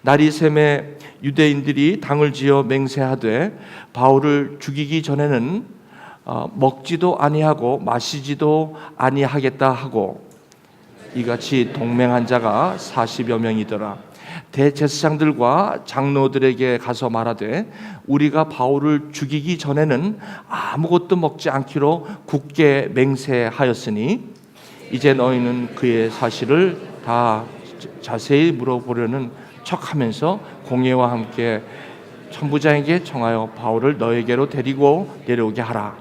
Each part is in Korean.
나리샘에 유대인들이 당을 지어 맹세하되 바울을 죽이기 전에는 먹지도 아니하고 마시지도 아니하겠다 하고 이같이 동맹한 자가 40여 명이더라. 대제사장들과 장로들에게 가서 말하되 우리가 바울을 죽이기 전에는 아무것도 먹지 않기로 굳게 맹세하였으니 이제 너희는 그의 사실을 다 자세히 물어보려는 척하면서 공회와 함께 천부장에게 청하여 바울을 너에게로 데리고 내려오게 하라.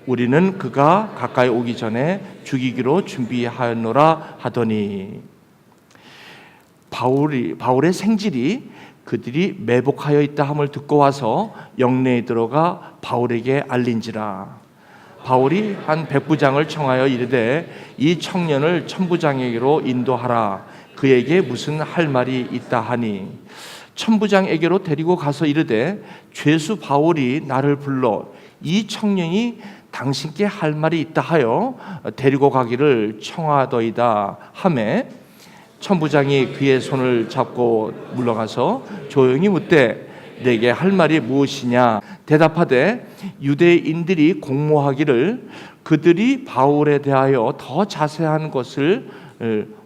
우리는 그가 가까이 오기 전에 죽이기로 준비하였노라 하더니, 바울의 생질이 그들이 매복하여 있다 함을 듣고 와서 영내에 들어가 바울에게 알린지라. 바울이 한 백부장을 청하여 이르되 이 청년을 천부장에게로 인도하라. 그에게 무슨 할 말이 있다 하니, 천부장에게로 데리고 가서 이르되 죄수 바울이 나를 불러 이 청년이 당신께 할 말이 있다 하여 데리고 가기를 청하더이다 하매, 천부장이 그의 손을 잡고 물러가서 조용히 묻되 내게 할 말이 무엇이냐 대답하되 유대인들이 공모하기를 그들이 바울에 대하여 더 자세한 것을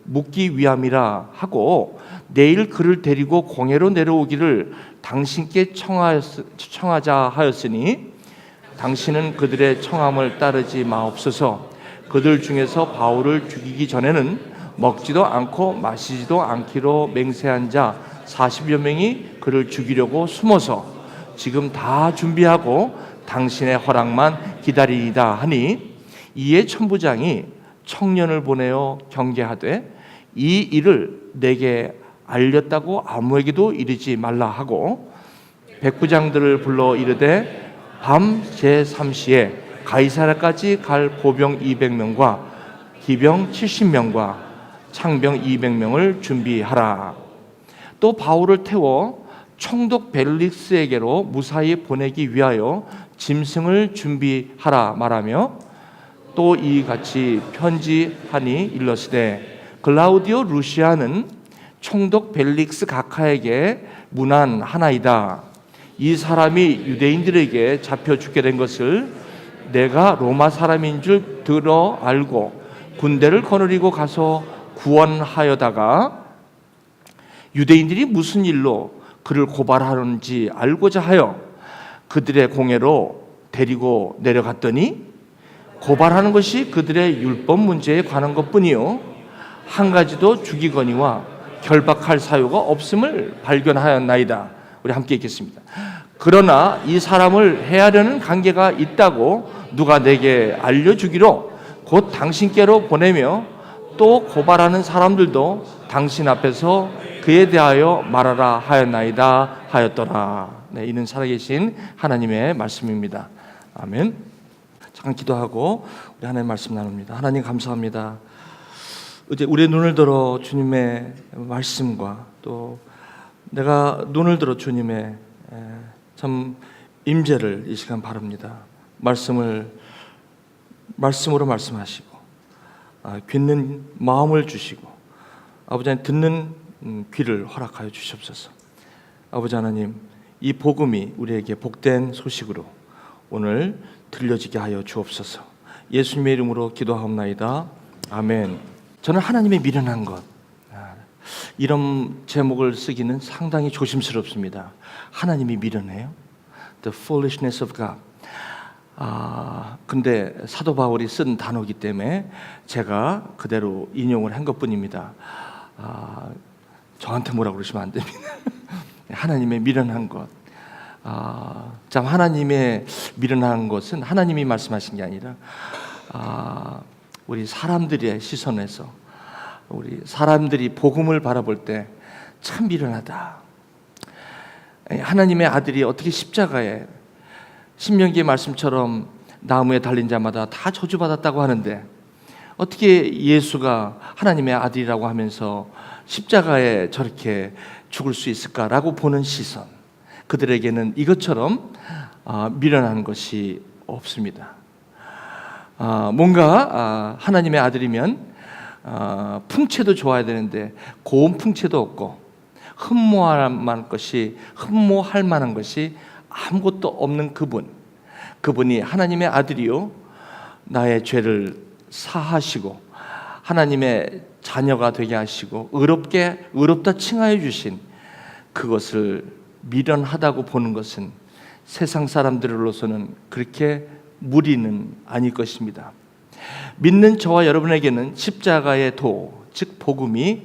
묻기 위함이라 하고 내일 그를 데리고 공회로 내려오기를 당신께 청하자 하였으니 당신은 그들의 청함을 따르지 마옵소서. 그들 중에서 바울을 죽이기 전에는 먹지도 않고 마시지도 않기로 맹세한 자 40여 명이 그를 죽이려고 숨어서 지금 다 준비하고 당신의 허락만 기다리이다 하니, 이에 천부장이 청년을 보내어 경계하되 이 일을 내게 알렸다고 아무에게도 이르지 말라 하고 백부장들을 불러 이르되 밤 제3시에 가이사랴까지 갈 보병 200명과 기병 70명과 창병 200명을 준비하라. 또 바울을 태워 총독 벨릭스에게로 무사히 보내기 위하여 짐승을 준비하라 말하며 또 이같이 편지하니 일러스되 글라우디오 루시아는 총독 벨릭스 각하에게 문안 하나이다. 이 사람이 유대인들에게 잡혀 죽게 된 것을 내가 로마 사람인 줄 들어 알고 군대를 거느리고 가서 구원하여다가 유대인들이 무슨 일로 그를 고발하는지 알고자 하여 그들의 공회로 데리고 내려갔더니 고발하는 것이 그들의 율법 문제에 관한 것뿐이요 한 가지도 죽이거니와 결박할 사유가 없음을 발견하였나이다. 우리 함께 읽겠습니다. 그러나 이 사람을 해하려는 관계가 있다고 누가 내게 알려주기로 곧 당신께로 보내며 또 고발하는 사람들도 당신 앞에서 그에 대하여 말하라 하였나이다 하였더라. 네, 이는 살아계신 하나님의 말씀입니다. 아멘. 잠깐 기도하고 우리 하나님의 말씀 나눕니다. 하나님 감사합니다. 이제 우리의 눈을 들어 주님의 말씀과 또 내가 눈을 들어 주님의 참 임재를 이 시간 바랍니다. 말씀으로 말씀하시고 듣는 마음을 주시고 아버지 하나님 듣는 귀를 허락하여 주시옵소서. 아버지 하나님, 이 복음이 우리에게 복된 소식으로 오늘 들려지게 하여 주옵소서. 예수님의 이름으로 기도하옵나이다. 아멘. 저는 하나님의 미련한 것, 이런 제목을 쓰기는 상당히 조심스럽습니다. 하나님이 미련해요? The foolishness of God. 근데 사도 바울이 쓴 단어이기 때문에 제가 그대로 인용을 한 것뿐입니다. 저한테 뭐라고 그러시면 안 됩니다. 하나님의 미련한 것. 참 하나님의 미련한 것은 하나님이 말씀하신 게 아니라 우리 사람들의 시선에서 우리 사람들이 복음을 바라볼 때 참 미련하다. 하나님의 아들이 어떻게 십자가에 신명기의 말씀처럼 나무에 달린 자마다 다 저주받았다고 하는데 어떻게 예수가 하나님의 아들이라고 하면서 십자가에 저렇게 죽을 수 있을까라고 보는 시선, 그들에게는 이것처럼 미련한 것이 없습니다. 뭔가 하나님의 아들이면 풍채도 좋아야 되는데 고운 풍채도 없고 흠모할 만한 것이 아무것도 없는 그분이 하나님의 아들이요 나의 죄를 사하시고 하나님의 자녀가 되게 하시고 의롭다 칭하여 주신 그것을 미련하다고 보는 것은 세상 사람들로서는 그렇게 무리는 아닐 것입니다. 믿는 저와 여러분에게는 십자가의 도, 즉 복음이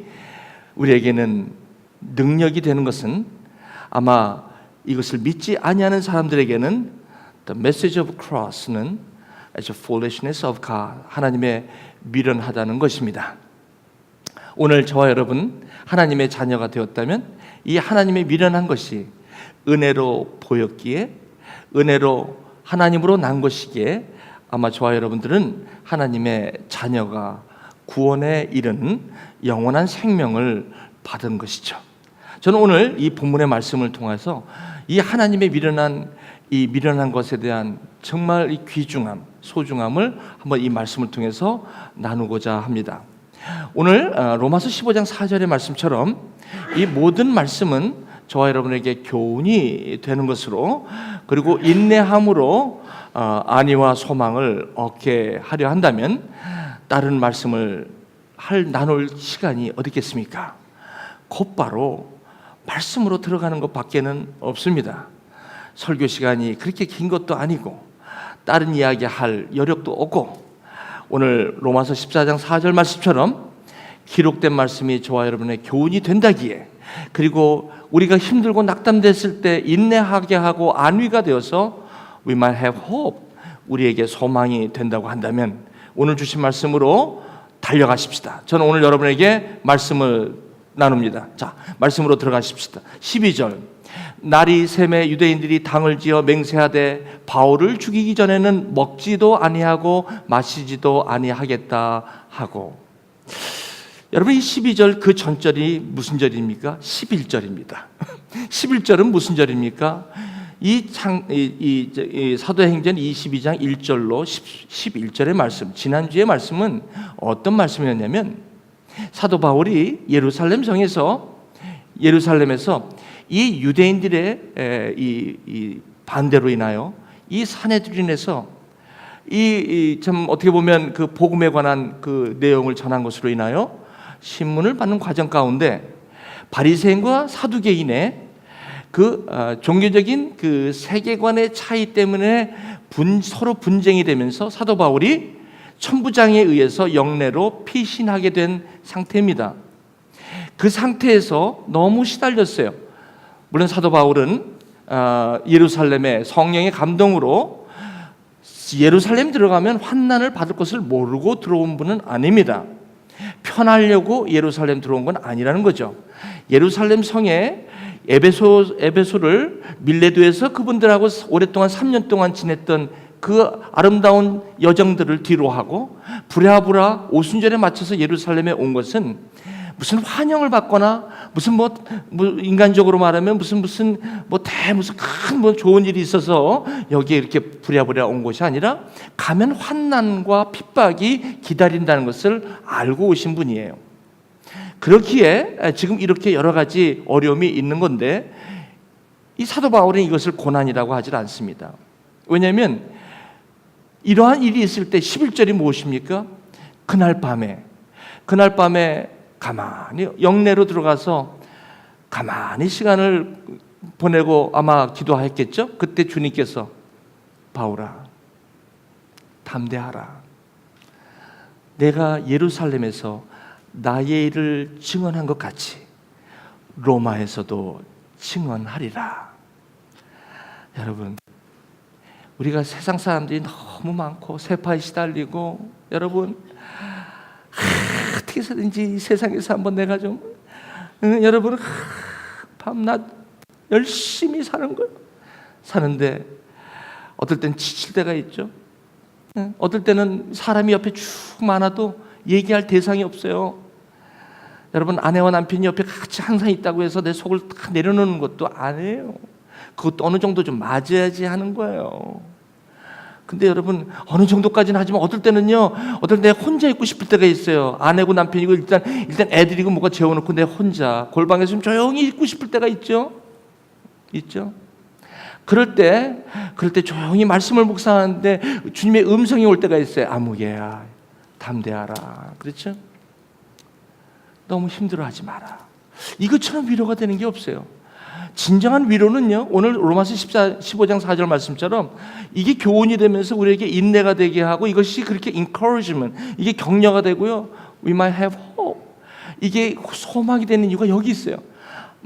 우리에게는 능력이 되는 것은 아마 이것을 믿지 아니하는 사람들에게는 the message of cross는 as a foolishness of God, 하나님의 미련하다는 것입니다. 오늘 저와 여러분 하나님의 자녀가 되었다면 이 하나님의 미련한 것이 은혜로 보였기에, 은혜로 하나님으로 난 것이기에 아마 저와 여러분들은 하나님의 자녀가 구원에 이르는 영원한 생명을 받은 것이죠. 저는 오늘 이 본문의 말씀을 통해서 이 하나님의 미련한 것에 대한 정말 이 귀중함, 소중함을 한번 이 말씀을 통해서 나누고자 합니다. 오늘 로마서 15장 4절의 말씀처럼 이 모든 말씀은 저와 여러분에게 교훈이 되는 것으로, 그리고 인내함으로 안위와 소망을 얻게 하려 한다면 다른 말씀을 나눌 시간이 어디 있겠습니까? 곧바로 말씀으로 들어가는 것밖에는 없습니다. 설교 시간이 그렇게 긴 것도 아니고 다른 이야기할 여력도 없고, 오늘 로마서 14장 4절 말씀처럼 기록된 말씀이 저와 여러분의 교훈이 된다기에, 그리고 우리가 힘들고 낙담됐을 때 인내하게 하고 안위가 되어서 we might have hope, 우리에게 소망이 된다고 한다면 오늘 주신 말씀으로 달려가십시다. 저는 오늘 여러분에게 말씀을 나눕니다. 자, 말씀으로 들어가십시다. 12절, 날이 샘에 유대인들이 당을 지어 맹세하되 바울을 죽이기 전에는 먹지도 아니하고 마시지도 아니하겠다 하고. 여러분, 이 12절 그 전절이 무슨 절입니까? 11절입니다. 11절은 무슨 절입니까? 이 사도행전 22장 1절로 11절의 말씀, 지난주의 말씀은 어떤 말씀이었냐면, 사도 바울이 예루살렘에서 이 유대인들의 이 반대로 인하여 이 산헤드린에서 참 어떻게 보면 그 복음에 관한 그 내용을 전한 것으로 인하여 신문을 받는 과정 가운데 바리새인과 사두개인의 그 종교적인 그 세계관의 차이 때문에 서로 분쟁이 되면서 사도 바울이 천부장에 의해서 영내로 피신하게 된 상태입니다. 그 상태에서 너무 시달렸어요. 물론 사도 바울은 예루살렘의 성령의 감동으로 예루살렘 들어가면 환난을 받을 것을 모르고 들어온 분은 아닙니다. 편하려고 예루살렘 들어온 건 아니라는 거죠. 예루살렘 성에 에베소를 밀레도에서 그분들하고 오랫동안 3년 동안 지냈던 그 아름다운 여정들을 뒤로하고 부랴부랴 오순절에 맞춰서 예루살렘에 온 것은 무슨 환영을 받거나 무슨 뭐 인간적으로 말하면 무슨 큰 좋은 일이 있어서 여기에 이렇게 부랴부랴 온 것이 아니라 가면 환난과 핍박이 기다린다는 것을 알고 오신 분이에요. 그렇기에 지금 이렇게 여러 가지 어려움이 있는 건데, 이 사도 바울은 이것을 고난이라고 하질 않습니다. 왜냐하면 이러한 일이 있을 때 11절이 무엇입니까? 그날 밤에 가만히 영내로 들어가서 가만히 시간을 보내고 아마 기도했겠죠. 그때 주님께서 바울아, 담대하라. 내가 예루살렘에서 나의 일을 증언한 것 같이 로마에서도 증언하리라. 여러분, 우리가 세상 사람들이 너무 많고 세파에 시달리고, 여러분 어떻게 해서든지 세상에서 한번 내가 좀 여러분 밤낮 열심히 사는데 어떨 땐 지칠 때가 있죠. 어떨 때는 사람이 옆에 쭉 많아도 얘기할 대상이 없어요. 여러분, 아내와 남편이 옆에 같이 항상 있다고 해서 내 속을 다 내려놓는 것도 아니에요. 그것도 어느 정도 좀 맞아야지 하는 거예요. 근데 여러분 어느 정도까지는 하지만 어떨 때는요, 어떨 때 혼자 있고 싶을 때가 있어요. 아내고 남편이고 일단 애들이고 뭐가 재워놓고 내 혼자 골방에서 좀 조용히 있고 싶을 때가 있죠. 그럴 때 조용히 말씀을 묵상하는데 주님의 음성이 올 때가 있어요. 아무개야 담대하라. 그렇죠? 너무 힘들어하지 마라. 이것처럼 위로가 되는 게 없어요. 진정한 위로는요, 오늘 로마서 15장 4절 말씀처럼 이게 교훈이 되면서 우리에게 인내가 되게 하고, 이것이 그렇게 encouragement, 이게 격려가 되고요, we might have hope, 이게 소망이 되는 이유가 여기 있어요.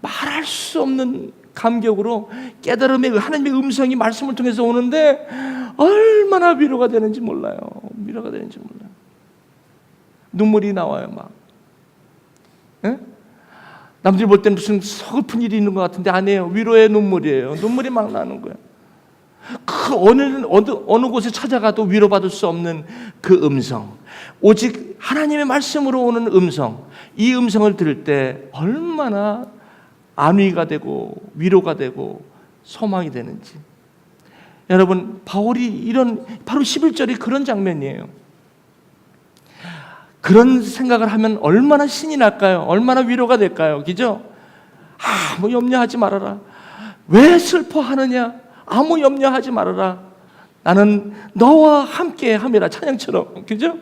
말할 수 없는 감격으로 깨달음의 하나님의 음성이 말씀을 통해서 오는데 얼마나 위로가 되는지 몰라요. 눈물이 나와요. 막 남들이 볼 때는 무슨 서글픈 일이 있는 것 같은데 아니에요. 위로의 눈물이에요. 눈물이 막 나는 거예요. 그 어느 곳에 찾아가도 위로받을 수 없는 그 음성, 오직 하나님의 말씀으로 오는 음성, 이 음성을 들을 때 얼마나 안위가 되고 위로가 되고 소망이 되는지. 여러분, 바울이 바로 11절이 그런 장면이에요. 그런 생각을 하면 얼마나 신이 날까요? 얼마나 위로가 될까요? 그죠? 아무 염려하지 말아라. 왜 슬퍼하느냐? 아무 염려하지 말아라. 나는 너와 함께 함이라. 찬양처럼. 그죠?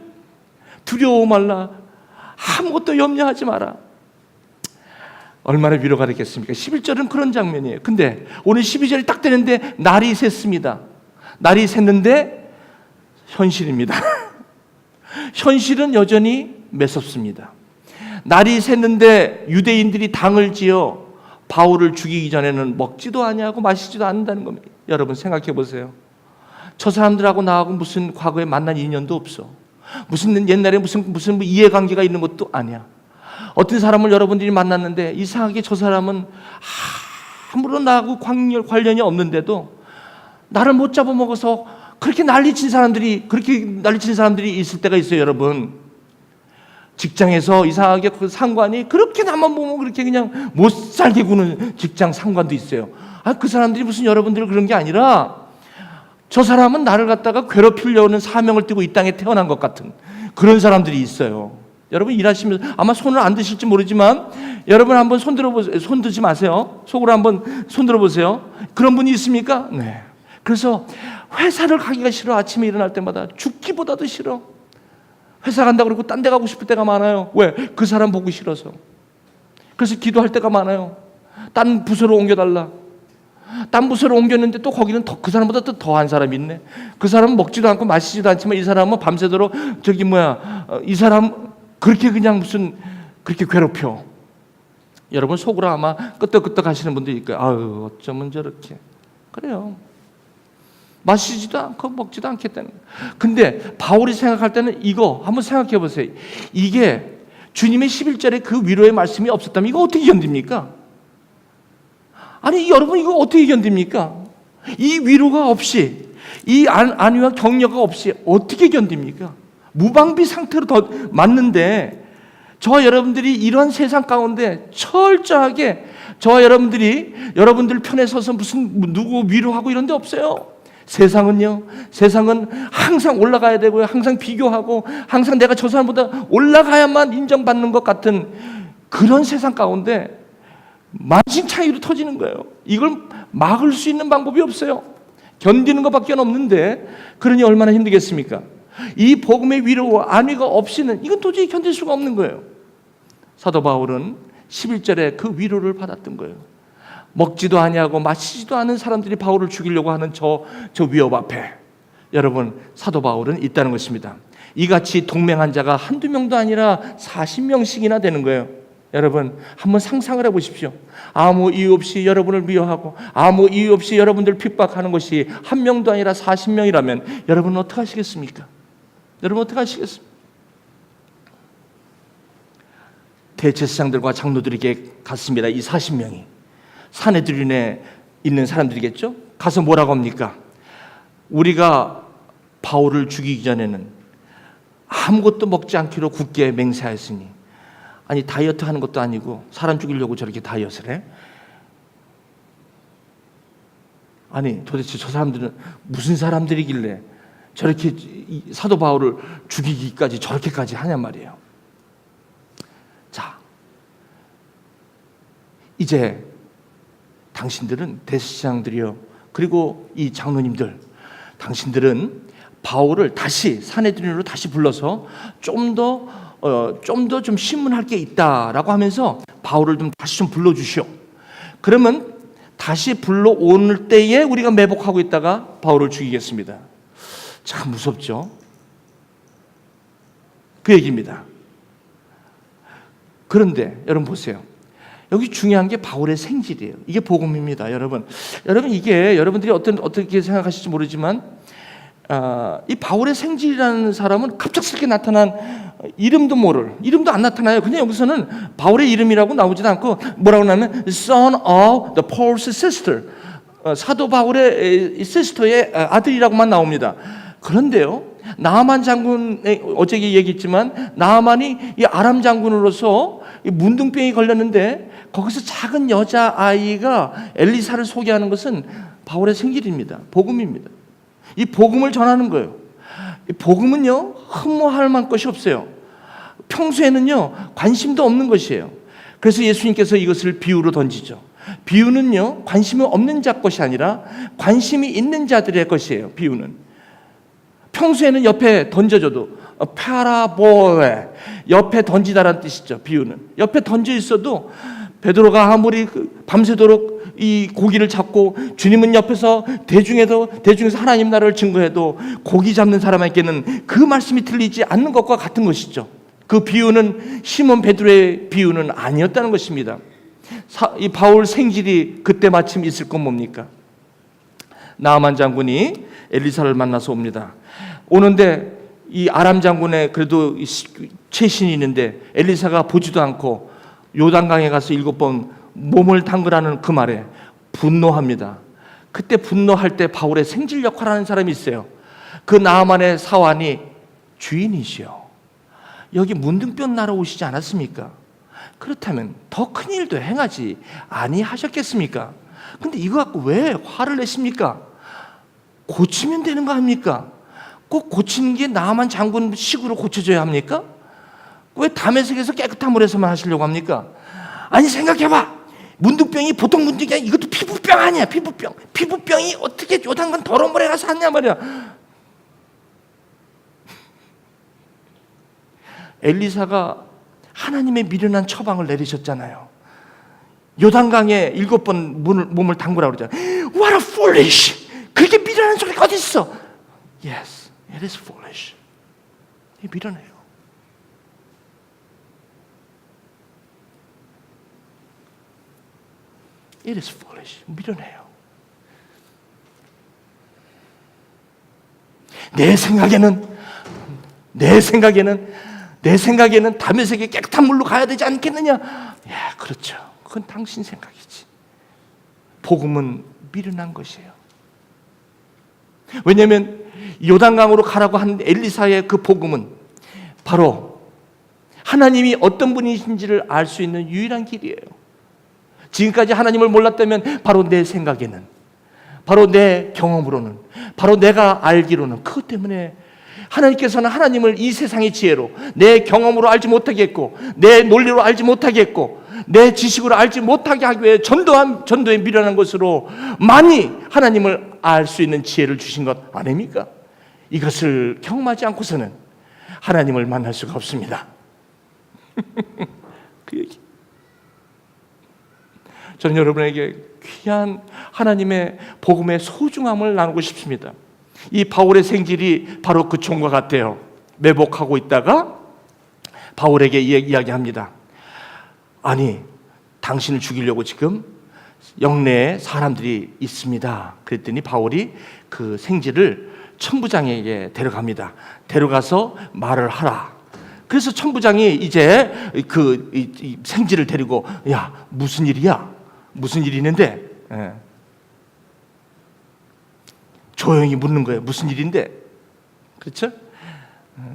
두려워 말라. 아무것도 염려하지 마라. 얼마나 위로가 되겠습니까? 11절은 그런 장면이에요. 근데 오늘 12절이 딱 되는데 날이 샜습니다. 날이 샜는데 현실입니다. 현실은 여전히 매섭습니다. 날이 샜는데 유대인들이 당을 지어 바울을 죽이기 전에는 먹지도 아니하고 마시지도 않는다는 겁니다. 여러분 생각해 보세요. 저 사람들하고 나하고 무슨 과거에 만난 인연도 없어. 무슨 옛날에 무슨 이해관계가 있는 것도 아니야. 어떤 사람을 여러분들이 만났는데 이상하게 저 사람은 아무런 나하고 관련이 없는데도 나를 못 잡아먹어서 그렇게 난리친 사람들이 있을 때가 있어요. 여러분, 직장에서 이상하게 그 상관이 그렇게 나만 보면 그렇게 그냥 못 살게 구는 직장 상관도 있어요. 그 사람들이 무슨 여러분들 그런 게 아니라 저 사람은 나를 갖다가 괴롭히려는 사명을 띠고 이 땅에 태어난 것 같은 그런 사람들이 있어요. 여러분 일하시면서 아마 손을 안 드실지 모르지만 여러분 한번 손 들어보세요. 손 드지 마세요. 속으로 한번 손 들어보세요. 그런 분이 있습니까? 네. 그래서 회사를 가기가 싫어. 아침에 일어날 때마다 죽기보다도 싫어. 회사 간다고 그러고 딴 데 가고 싶을 때가 많아요. 왜? 그 사람 보고 싫어서. 그래서 기도할 때가 많아요. 딴 부서로 옮겨달라. 딴 부서로 옮겼는데 또 거기는 그 사람보다 또 더한 사람이 있네. 그 사람은 먹지도 않고 마시지도 않지만 이 사람은 밤새도록 이 사람 그렇게 그냥 그렇게 괴롭혀. 여러분 속으로 아마 끄떡끄떡 하시는 분들이 있고요. 아유 어쩌면 저렇게. 그래요. 마시지도 않고 먹지도 않겠다는 거예요. 근데 바울이 생각할 때는 이거 한번 생각해 보세요. 이게 주님의 11절에 그 위로의 말씀이 없었다면 이거 어떻게 견딥니까? 아니 여러분 이거 어떻게 견딥니까? 이 위로가 없이, 이 안위와 격려가 없이 어떻게 견딥니까? 무방비 상태로 더 맞는데 저와 여러분들이 이런 세상 가운데 철저하게 저와 여러분들이 여러분들 편에 서서 누구 위로하고 이런 데 없어요. 세상은 항상 올라가야 되고요. 항상 비교하고 항상 내가 저 사람보다 올라가야만 인정받는 것 같은 그런 세상 가운데 만신창이로 터지는 거예요. 이걸 막을 수 있는 방법이 없어요. 견디는 것밖에 없는데 그러니 얼마나 힘들겠습니까? 이 복음의 위로와 안위가 없이는 이건 도저히 견딜 수가 없는 거예요. 사도 바울은 11절에 그 위로를 받았던 거예요. 먹지도 아니하고 마시지도 않은 사람들이 바울을 죽이려고 하는 저 위협 앞에 여러분 사도 바울은 있다는 것입니다. 이같이 동맹한 자가 한두 명도 아니라 40명씩이나 되는 거예요. 여러분 한번 상상을 해보십시오. 아무 이유 없이 여러분을 미워하고 아무 이유 없이 여러분들 핍박하는 것이 한 명도 아니라 40명이라면 여러분은 어떻게 하시겠습니까? 여러분 어떻게 하시겠습니까? 대제사장들과 장로들에게 갔습니다. 이 40명이 사내들인에 있는 사람들이겠죠? 가서 뭐라고 합니까? 우리가 바울을 죽이기 전에는 아무것도 먹지 않기로 굳게 맹세하였으니, 아니 다이어트 하는 것도 아니고 사람 죽이려고 저렇게 다이어트를 해? 아니 도대체 저 사람들은 무슨 사람들이길래 저렇게 사도 바울을 죽이기까지 저렇게까지 하냔 말이에요. 자, 이제 당신들은 대제사장들이요, 그리고 이 장로님들, 당신들은 바울을 다시 사내들인으로 다시 불러서 좀 더 좀 신문할 게 있다라고 하면서 바울을 좀 다시 좀 불러주시오. 그러면 다시 불러올 때에 우리가 매복하고 있다가 바울을 죽이겠습니다. 참 무섭죠? 그 얘기입니다. 그런데 여러분 보세요. 여기 중요한 게 바울의 생질이에요. 이게 복음입니다, 여러분. 이게 여러분들이 어떻게 생각하실지 모르지만 이 바울의 생질이라는 사람은 갑작스럽게 나타난 이름도 안 나타나요. 그냥 여기서는 바울의 이름이라고 나오지도 않고 뭐라고 하냐면 son of the Paul's sister, 사도 바울의 시스터의 아들이라고만 나옵니다. 그런데요, 나아만 장군, 어제 얘기했지만 나아만이 이 아람 장군으로서 문둥병이 걸렸는데 거기서 작은 여자아이가 엘리사를 소개하는 것은 바울의 생질입니다. 복음입니다. 이 복음을 전하는 거예요. 이 복음은요, 흠모할 만한 것이 없어요. 평소에는요, 관심도 없는 것이에요. 그래서 예수님께서 이것을 비유로 던지죠. 비유는요, 관심이 없는 자 것이 아니라 관심이 있는 자들의 것이에요. 비유는 평소에는 옆에 던져줘도 파라보레, 옆에 던지다라는 뜻이죠. 비유는 옆에 던져 있어도 베드로가 아무리 밤새도록 이 고기를 잡고 주님은 옆에서 대중에서 하나님 나라를 증거해도 고기 잡는 사람에게는 그 말씀이 들리지 않는 것과 같은 것이죠. 그 비유는 시몬 베드로의 비유는 아니었다는 것입니다. 이 바울 생질이 그때 마침 있을 건 뭡니까? 나아만 장군이 엘리사를 만나서 옵니다. 오는데 이 아람 장군의 그래도 최신이 있는데 엘리사가 보지도 않고 요단강에 가서 7번 몸을 담그라는 그 말에 분노합니다. 그때 분노할 때 바울의 생질 역할을 하는 사람이 있어요. 그 나아만의 사환이 주인이시여, 여기 문둥병 나러 오시지 않았습니까? 그렇다면 더 큰 일도 행하지 아니하셨겠습니까? 근데 이거 갖고 왜 화를 내십니까? 고치면 되는 거 아닙니까? 꼭 고치는 게 나아만 장군 식으로 고쳐져야 합니까? 왜 다메섹에서 깨끗한 물에서만 하시려고 합니까? 아니, 생각해봐. 문둥병이 보통 문둥이 아니야. 이것도 피부병 아니야. 피부병이 어떻게 요단강 더러운 물에 가서 하냐 말이야. 엘리사가 하나님의 미련한 처방을 내리셨잖아요. 요단강에 7번 몸을 담그라고 그러잖아요. What a foolish! 그렇게 미련한 소리가 어디 있어? Yes, it is foolish. 미련해요. It is foolish. 미련해요. 내 생각에는 다메섹에 깨끗한 물로 가야 되지 않겠느냐? 예, 그렇죠. 그건 당신 생각이지. 복음은 미련한 것이에요. 왜냐하면 요단강으로 가라고 한 엘리사의 그 복음은 바로 하나님이 어떤 분이신지를 알 수 있는 유일한 길이에요. 지금까지 하나님을 몰랐다면 바로 내 생각에는, 바로 내 경험으로는, 바로 내가 알기로는, 그것 때문에 하나님께서는 하나님을 이 세상의 지혜로, 내 경험으로 알지 못하겠고, 내 논리로 알지 못하겠고, 내 지식으로 알지 못하게 하기 위해 전도에 미련한 것으로 많이 하나님을 알 수 있는 지혜를 주신 것 아닙니까? 이것을 경험하지 않고서는 하나님을 만날 수가 없습니다. 그 얘기. 저는 여러분에게 귀한 하나님의 복음의 소중함을 나누고 싶습니다. 이 바울의 생질이 바로 그 종과 같아요. 매복하고 있다가 바울에게 이야기합니다. 아니, 당신을 죽이려고 지금 영내에 사람들이 있습니다. 그랬더니 바울이 그 생질을 천부장에게 데려갑니다. 데려가서 말을 하라. 그래서 천부장이 이제 이 생질을 데리고, 야, 무슨 일이야? 무슨 일이 있는데? 예. 조용히 묻는 거예요. 무슨 일인데? 그렇죠?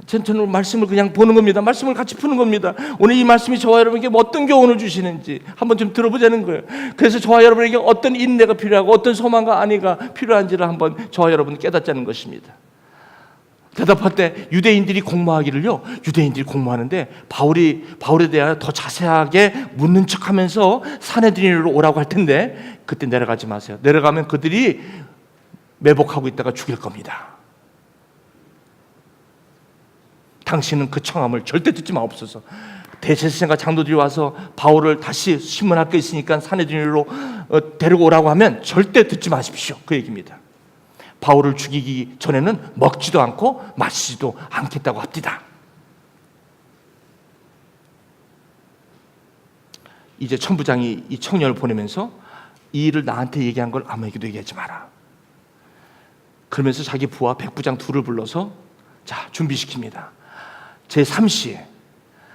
저는 말씀을 그냥 보는 겁니다. 말씀을 같이 푸는 겁니다. 오늘 이 말씀이 저와 여러분에게 어떤 교훈을 주시는지 한번 좀 들어보자는 거예요. 그래서 저와 여러분에게 어떤 인내가 필요하고 어떤 소망과 안위가 필요한지를 한번 저와 여러분 깨닫자는 것입니다. 대답할 때 유대인들이 공모하기를요. 유대인들이 공모하는데 바울에 대하여 더 자세하게 묻는 척하면서 산헤드린으로 오라고 할 텐데 그때 내려가지 마세요. 내려가면 그들이 매복하고 있다가 죽일 겁니다. 당신은 그 청함을 절대 듣지 마옵소서. 대제사장과 장로들이 와서 바울을 다시 신문할 게 있으니까 산헤드린으로 데리고 오라고 하면 절대 듣지 마십시오. 그 얘기입니다. 바울을 죽이기 전에는 먹지도 않고 마시지도 않겠다고 합니다. 이제 천부장이 이 청년을 보내면서 이 일을 나한테 얘기한 걸 아무에게도 얘기하지 마라. 그러면서 자기 부하 백부장 둘을 불러서 자, 준비시킵니다. 제3시에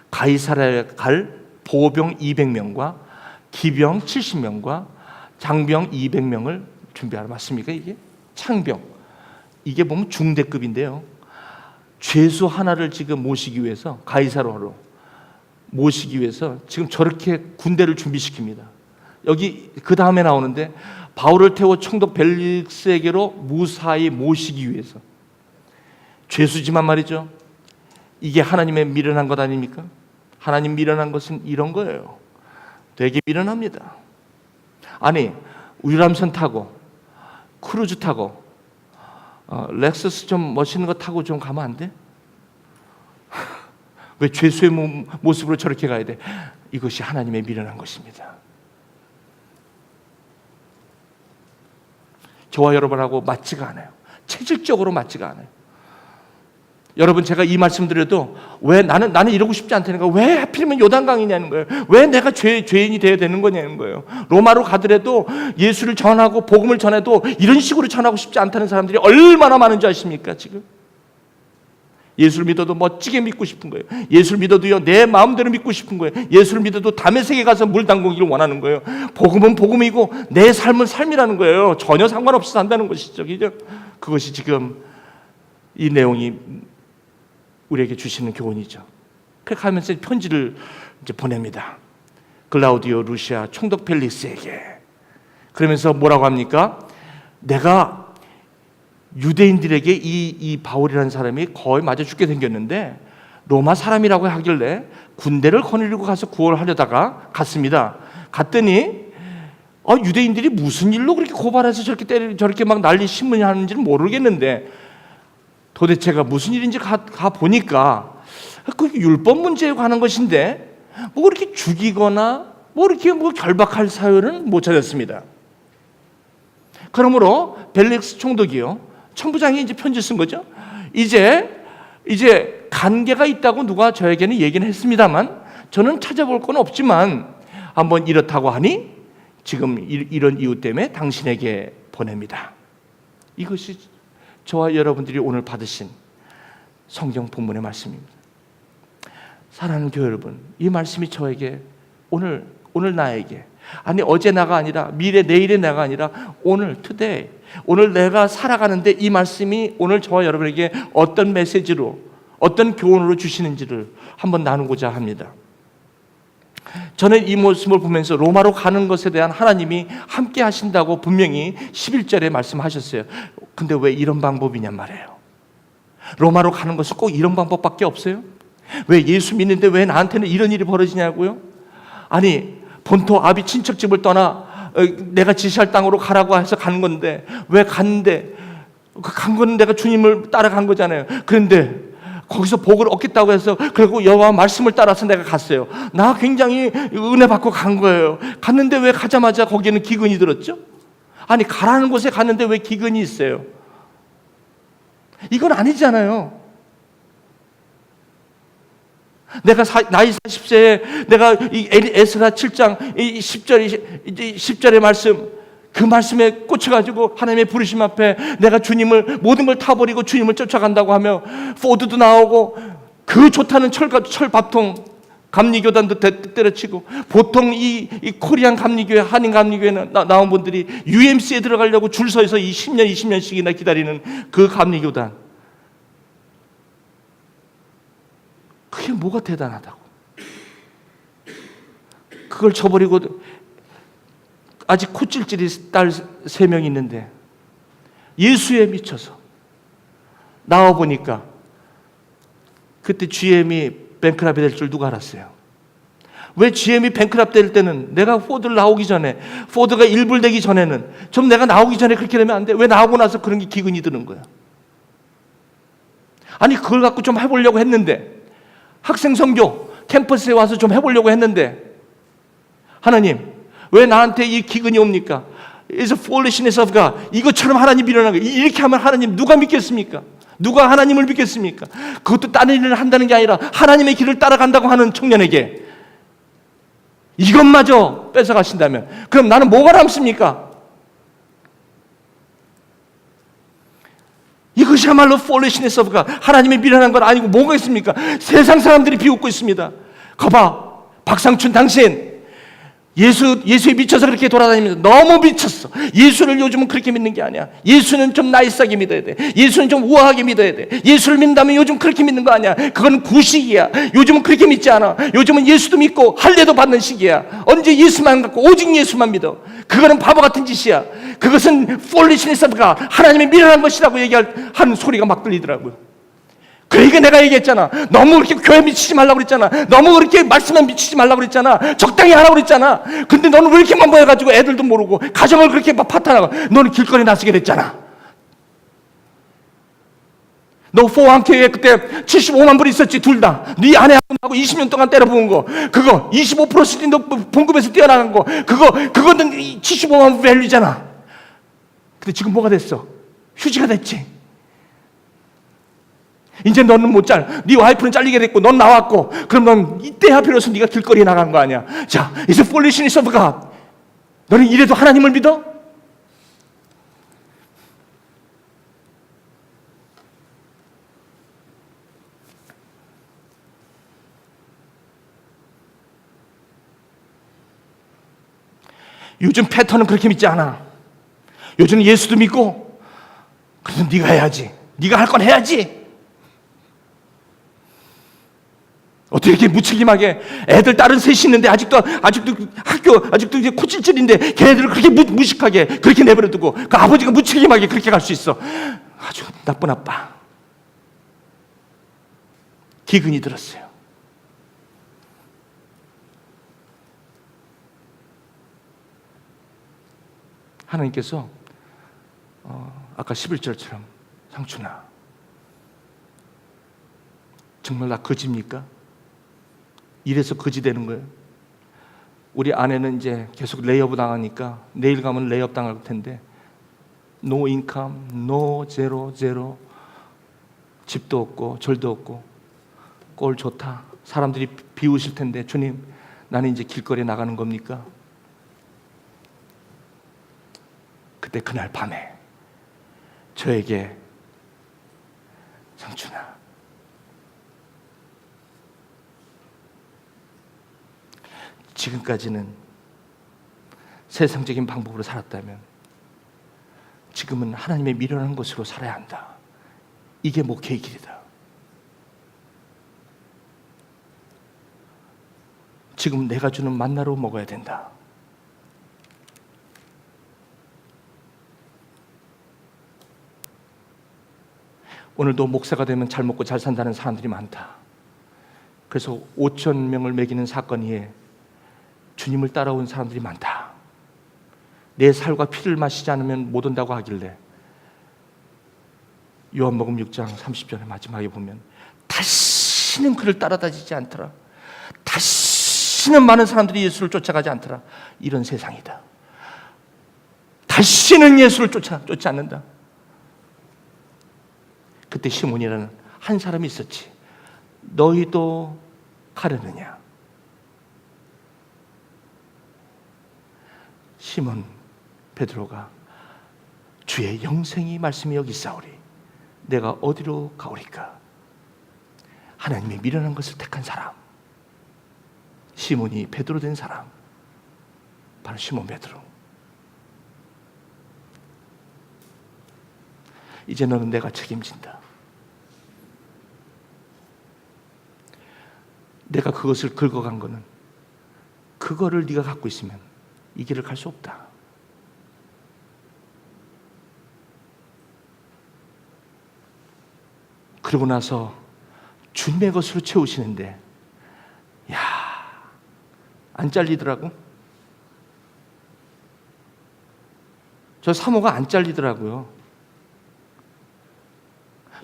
가이사랴에 갈 보병 200명과 기병 70명과 장병 200명을 준비하라. 맞습니까? 이게 창병, 이게 보면 중대급인데요. 죄수 하나를 지금 모시기 위해서, 가이사랴로 모시기 위해서 지금 저렇게 군대를 준비시킵니다. 여기 그 다음에 나오는데 바울을 태워 총독 벨릭스에게로 무사히 모시기 위해서. 죄수지만 말이죠. 이게 하나님의 미련한 것 아닙니까? 하나님 미련한 것은 이런 거예요. 되게 미련합니다. 아니, 유람선 타고 크루즈 타고 렉서스 좀 멋있는 거 타고 좀 가면 안 돼? 왜 죄수의 모습으로 저렇게 가야 돼? 이것이 하나님의 미련한 것입니다. 저와 여러분하고 맞지가 않아요. 체질적으로 맞지가 않아요. 여러분, 제가 이 말씀 드려도 왜 나는 이러고 싶지 않다니까, 왜 하필이면 요단강이냐는 거예요. 왜 내가 죄인이 되어야 되는 거냐는 거예요. 로마로 가더라도 예수를 전하고 복음을 전해도 이런 식으로 전하고 싶지 않다는 사람들이 얼마나 많은 줄 아십니까? 지금 예수를 믿어도 멋지게 믿고 싶은 거예요. 예수를 믿어도요, 내 마음대로 믿고 싶은 거예요. 예수를 믿어도 담의 세계 가서 물 담그기를 원하는 거예요. 복음은 복음이고 내 삶은 삶이라는 거예요. 전혀 상관없이 산다는 것이죠. 그것이 지금 이 내용이 우리에게 주시는 교훈이죠. 그렇게 하면서 편지를 이제 보냅니다. 글라우디오 루시아 총독 펠릭스에게. 그러면서 뭐라고 합니까? 내가 유대인들에게 이 바울이라는 사람이 거의 맞아 죽게 생겼는데 로마 사람이라고 하길래 군대를 거느리고 가서 구원하려다가 갔습니다. 갔더니 유대인들이 무슨 일로 그렇게 고발해서 저렇게 막 난리 신문이 하는지는 모르겠는데 도대체가 무슨 일인지 가 보니까 그 율법 문제에 관한 것인데 뭐 그렇게 죽이거나 뭐 이렇게 결박할 사유는 못 찾았습니다. 그러므로 벨릭스 총독이요, 천부장이 이제 편지 쓴 거죠. 이제 관계가 있다고 누가 저에게는 얘기는 했습니다만 저는 찾아볼 건 없지만 한번 이렇다고 하니 지금 이런 이유 때문에 당신에게 보냅니다. 이것이 저와 여러분들이 오늘 받으신 성경 본문의 말씀입니다. 사랑하는 교회 여러분, 이 말씀이 저에게 오늘 나에게, 아니 어제 나가 아니라 미래 내일의 나가 아니라 오늘 today, 오늘 내가 살아가는데 이 말씀이 오늘 저와 여러분에게 어떤 메시지로, 어떤 교훈으로 주시는지를 한번 나누고자 합니다. 저는 이 모습을 보면서 로마로 가는 것에 대한 하나님이 함께 하신다고 분명히 11절에 말씀하셨어요. 근데 왜 이런 방법이냔 말이에요. 로마로 가는 것은 꼭 이런 방법밖에 없어요? 왜 예수 믿는데 왜 나한테는 이런 일이 벌어지냐고요? 아니, 본토 아비 친척집을 떠나 내가 지시할 땅으로 가라고 해서 가는 건데 왜 갔는데 간 거는 내가 주님을 따라간 거잖아요. 그런데 거기서 복을 얻겠다고 해서 그리고 여호와 말씀을 따라서 내가 갔어요. 나 굉장히 은혜 받고 간 거예요. 갔는데 왜 가자마자 거기에는 기근이 들었죠? 아니, 가라는 곳에 갔는데 왜 기근이 있어요? 이건 아니잖아요. 내가 나이 40세에 내가 이 에스라 7장 10절의 말씀, 그 말씀에 꽂혀가지고 하나님의 부르심 앞에 내가 주님을 모든 걸 타버리고 주님을 쫓아간다고 하며 포드도 나오고 그 좋다는 철밥통 감리교단도 때려치고 보통 이 코리안 감리교회, 한인 감리교회는 나온 분들이 UMC에 들어가려고 줄 서서 10년, 20년씩이나 기다리는 그 감리교단, 그게 뭐가 대단하다고? 그걸 쳐버리고 아직 코찔찔이 딸 3명 있는데 예수에 미쳐서 나와 보니까 그때 GM이 뱅크랍이 될 줄 누가 알았어요? 왜 GM이 뱅크랍 될 때는 내가 포드를 나오기 전에, 포드가 일불되기 전에는 좀 내가 나오기 전에 그렇게 되면 안 돼? 왜 나오고 나서 그런 게 기근이 드는 거야? 아니 그걸 갖고 좀 해보려고 했는데, 학생 선교 캠퍼스에 와서 좀 해보려고 했는데, 하나님 왜 나한테 이 기근이 옵니까? It's a foolishness of God. 이것처럼 하나님 일어나는 거예요. 이렇게 하면 하나님 누가 믿겠습니까? 누가 하나님을 믿겠습니까? 그것도 다른 일을 한다는 게 아니라 하나님의 길을 따라간다고 하는 청년에게 이것마저 뺏어가신다면 그럼 나는 뭐가 남습니까? 이것이야말로 foolishness of God. 하나님의 미련한 건 아니고 뭐가 있습니까? 세상 사람들이 비웃고 있습니다. 거봐, 박상춘 당신 예수에 미쳐서 그렇게 돌아다니면서 너무 미쳤어. 예수를 요즘은 그렇게 믿는 게 아니야. 예수는 좀 나이스하게 믿어야 돼. 예수는 좀 우아하게 믿어야 돼. 예수를 믿는다면 요즘 그렇게 믿는 거 아니야. 그건 구식이야. 요즘은 그렇게 믿지 않아. 요즘은 예수도 믿고 할례도 받는 시기야. 언제 예수만 갖고 오직 예수만 믿어. 그거는 바보 같은 짓이야. 그것은 foolishness of God. 하나님의 미련한 것이라고 하는 소리가 막 들리더라고요. 그러니까 내가 얘기했잖아. 너무 그렇게 교회 미치지 말라고 그랬잖아. 너무 그렇게 말씀만 미치지 말라고 그랬잖아. 적당히 하라고 그랬잖아. 근데 너는 왜 이렇게만 모여가지고 애들도 모르고 가정을 그렇게 막 파탄하고 너는 길거리 나서게 됐잖아. 너 포항교회에 그때 75만 불 있었지, 둘 다. 네 아내하고 20년 동안 때려 부은 거. 그거 25%씩 너 봉급에서 뛰어나간 거. 그거는 75만 불 밸류잖아. 근데 지금 뭐가 됐어? 휴지가 됐지. 이제 너는 못 네 와이프는 잘리게 됐고 넌 나왔고, 그럼 넌 이때 하필로서 네가 길거리에 나간 거 아니야. 자, it's a foolishness of God. 너는 이래도 하나님을 믿어? 요즘 패턴은 그렇게 믿지 않아. 요즘 예수도 믿고, 그래서 네가 해야지. 네가 할 건 해야지. 어떻게 이렇게 무책임하게 애들 딸은 셋이 있는데 아직도 학교 아직도 이제 코찔찔인데 걔네들을 그렇게 무식하게 그렇게 내버려두고 그 아버지가 무책임하게 그렇게 갈 수 있어. 아주 나쁜 아빠. 기근이 들었어요. 하나님께서 아까 11절처럼 상춘아, 정말 나 거지입니까? 이래서 거지 되는 거예요. 우리 아내는 이제 계속 레이업 당하니까 내일 가면 레이업 당할 텐데, no income, no zero, 집도 없고 절도 없고 꼴 좋다. 사람들이 비웃을 텐데 주님, 나는 이제 길거리에 나가는 겁니까? 그때 그날 밤에 저에게 상춘아, 지금까지는 세상적인 방법으로 살았다면 지금은 하나님의 미련한 것으로 살아야 한다. 이게 목회의 길이다. 지금 내가 주는 만나로 먹어야 된다. 오늘도 목사가 되면 잘 먹고 잘 산다는 사람들이 많다. 그래서 5,000명을 먹이는 사건이에 주님을 따라온 사람들이 많다. 내 살과 피를 마시지 않으면 못 온다고 하길래 요한복음 6장 30절의 마지막에 보면 다시는 그를 따라다니지 않더라. 다시는 많은 사람들이 예수를 쫓아가지 않더라. 이런 세상이다. 다시는 예수를 쫓지 않는다. 그때 시몬이라는 한 사람이 있었지. 너희도 가려느냐? 시몬 베드로가 주의 영생이 말씀이 여기 있사오리. 내가 어디로 가오리까? 하나님의 미련한 것을 택한 사람, 시몬이 베드로 된 사람, 바로 시몬 베드로. 이제 너는 내가 책임진다. 내가 그것을 긁어간 거는, 그거를 네가 갖고 있으면 이 길을 갈 수 없다. 그러고 나서 주님의 것으로 채우시는데, 야, 안 잘리더라고. 저 사모가 안 잘리더라고요.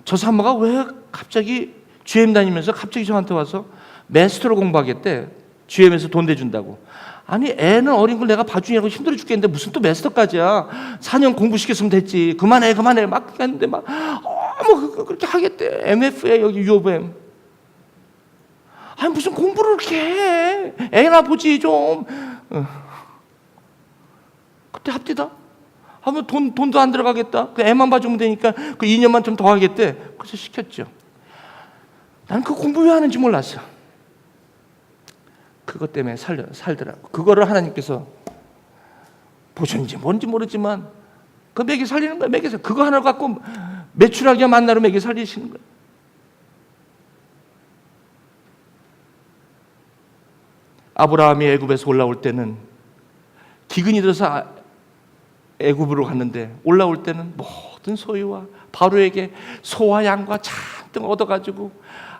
저 사모가 왜 갑자기 GM 다니면서 갑자기 저한테 와서 마스터로 공부하겠대. GM에서 돈 대준다고. 아니, 애는 어린 걸 내가 봐주냐고 힘들어 죽겠는데 무슨 또 마스터까지야. 4년 공부시켰으면 됐지. 그만해 막 했는데 막 그렇게 하겠대. MF에 여기 UofM. 아니, 무슨 공부를 그렇게 해. 애나 보지 좀. 그때 합디다 하면 돈도 안 들어가겠다. 그 애만 봐주면 되니까 그 2년만 좀 더 하겠대. 그래서 시켰죠. 나는 그 공부 왜 하는지 몰랐어. 그것 때문에 살더라고. 그거를 하나님께서 보셨는지 뭔지 모르지만 그 먹여 살리는 거야. 먹여서 그거 하나 갖고 매출하기와 만나로 먹여 살리시는 거야. 아브라함이 애굽에서 올라올 때는 기근이 들어서 애굽으로 갔는데, 올라올 때는 모든 소유와 바로에게 소와 양과 잔뜩 얻어가지고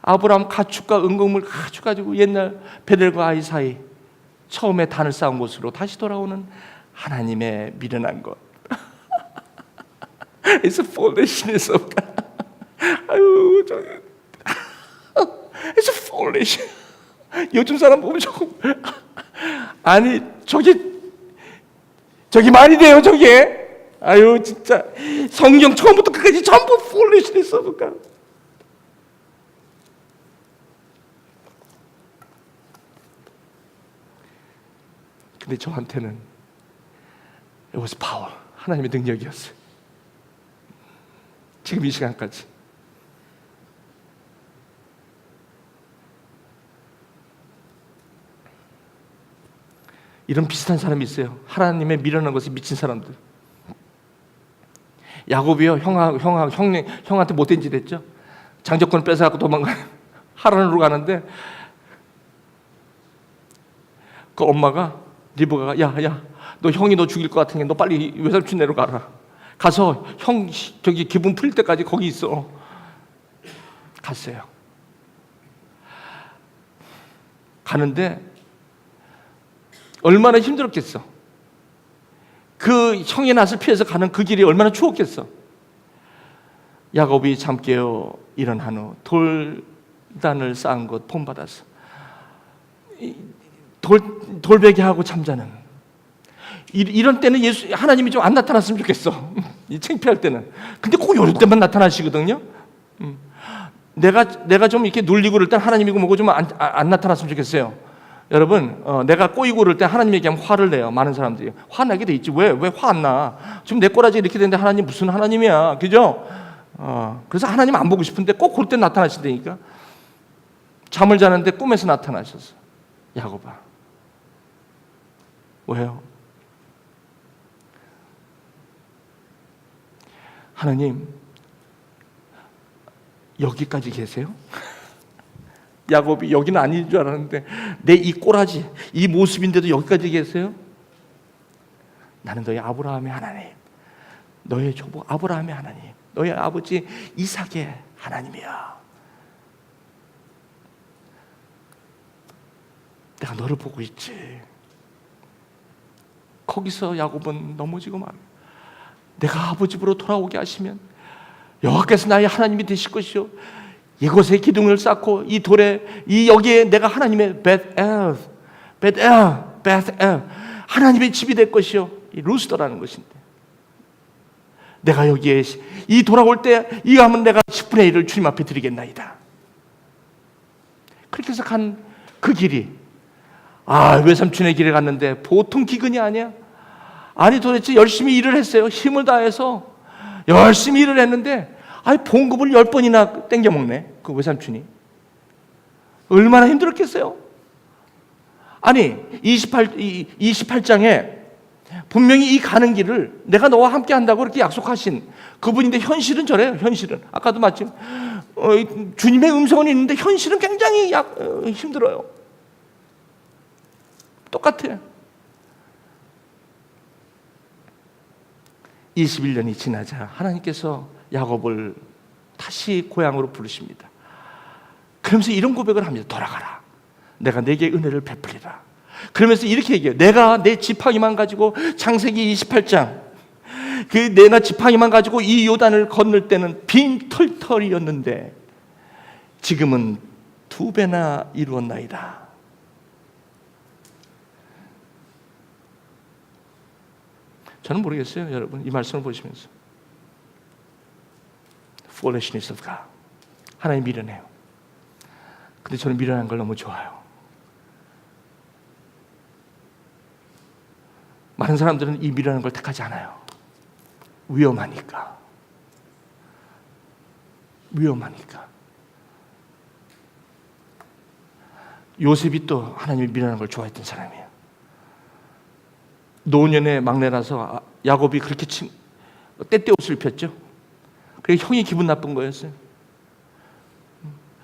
아브라함 가축과 은곡물 가져가지고 옛날 베델과 아이 사이 처음에 단을 쌓은 곳으로 다시 돌아오는 하나님의 미련한 것. It's a foolishness of God. 아유, It's a foolish. 요즘 사람 보면 조금 아니 저기 말이 돼요 저게. 아유 진짜 성경 처음부터 끝까지 전부 foolishness of God. 근데 저한테는 it was power. 하나님의 능력이었어요. 지금 이 시간까지. 이런 비슷한 사람이 있어요. 하나님의 미련한 것에 미친 사람들. 야곱이요, 형한테 못된 짓 했죠. 장자권을 뺏어갖고 도망가 하란으로 가는데 그 엄마가 리브가가 야, 너 형이 너 죽일 것 같으니까 너 빨리 외삼촌 내로 가라. 가서 형 저기 기분 풀릴 때까지 거기 있어. 갔어요. 가는데 얼마나 힘들었겠어. 그 형의 낯을 피해서 가는 그 길이 얼마나 추웠겠어. 야곱이 잠 깨어 일어난 후 돌단을 쌓은 곳 본받아서 돌베개하고 잠자는, 이런 때는 하나님이 좀 안 나타났으면 좋겠어. 이 창피할 때는. 근데 꼭 이럴 때만 나타나시거든요. 내가 좀 이렇게 눌리고 그럴 때 하나님이고 뭐고 좀 안 나타났으면 좋겠어요. 여러분, 내가 꼬이고 그럴 때 하나님 얘기하면 화를 내요. 많은 사람들이 화나게 돼 있지. 왜 화 안 나? 지금 내 꼬라지 이렇게 되는데 하나님 무슨 하나님이야, 그죠? 그래서 하나님 안 보고 싶은데 꼭 그럴 때 나타나신다니까. 잠을 자는데 꿈에서 나타나셨어. 야곱아, 왜요? 하나님 여기까지 계세요? 야곱이 여기는 아닌 줄 알았는데 내 이 꼬라지, 이 모습인데도 여기까지 계세요? 나는 너의 아브라함의 하나님, 너의 조부 아브라함의 하나님, 너의 아버지 이삭의 하나님이야. 내가 너를 보고 있지. 거기서 야곱은 넘어지고 말, 내가 아버지 집으로 돌아오게 하시면 여호와께서 나의 하나님이 되실 것이요, 이곳에 기둥을 쌓고 이 돌에 여기에 내가 하나님의 베트엘 하나님의 집이 될 것이요, 이 루스더라는 것인데, 내가 여기에 이 돌아올 때 이 하면 내가 10분의 1을 주님 앞에 드리겠나이다. 그렇게 해서 간 그 길이, 외삼촌의 길에 갔는데 보통 기근이 아니야. 아니 도대체 열심히 일을 했어요. 힘을 다해서 열심히 일을 했는데 봉급을 10번이나 땡겨 먹네. 그 외삼촌이 얼마나 힘들었겠어요. 아니 28장에 분명히 이 가는 길을 내가 너와 함께 한다고 그렇게 약속하신 그분인데 현실은 저래요. 현실은 아까도 마침 주님의 음성은 있는데 현실은 굉장히 힘들어요. 똑같아요. 21년이 지나자 하나님께서 야곱을 다시 고향으로 부르십니다. 그러면서 이런 고백을 합니다. 돌아가라. 내가 내게 은혜를 베풀리라. 그러면서 이렇게 얘기해요. 내가 내 지팡이만 가지고 창세기 28장 내가 지팡이만 가지고 이 요단을 건널 때는 빈 털털이었는데 지금은 2배나 이루었나이다. 저는 모르겠어요. 여러분 이 말씀을 보시면서 foolishness of God. 하나님 미련해요. 근데 저는 미련한 걸 너무 좋아요. 많은 사람들은 이 미련한 걸 택하지 않아요. 위험하니까. 요셉이 또 하나님이 미련한 걸 좋아했던 사람이에요. 노년의 막내라서 야곱이 그렇게 때때 옷을 입혔죠. 그래서 형이 기분 나쁜 거였어요.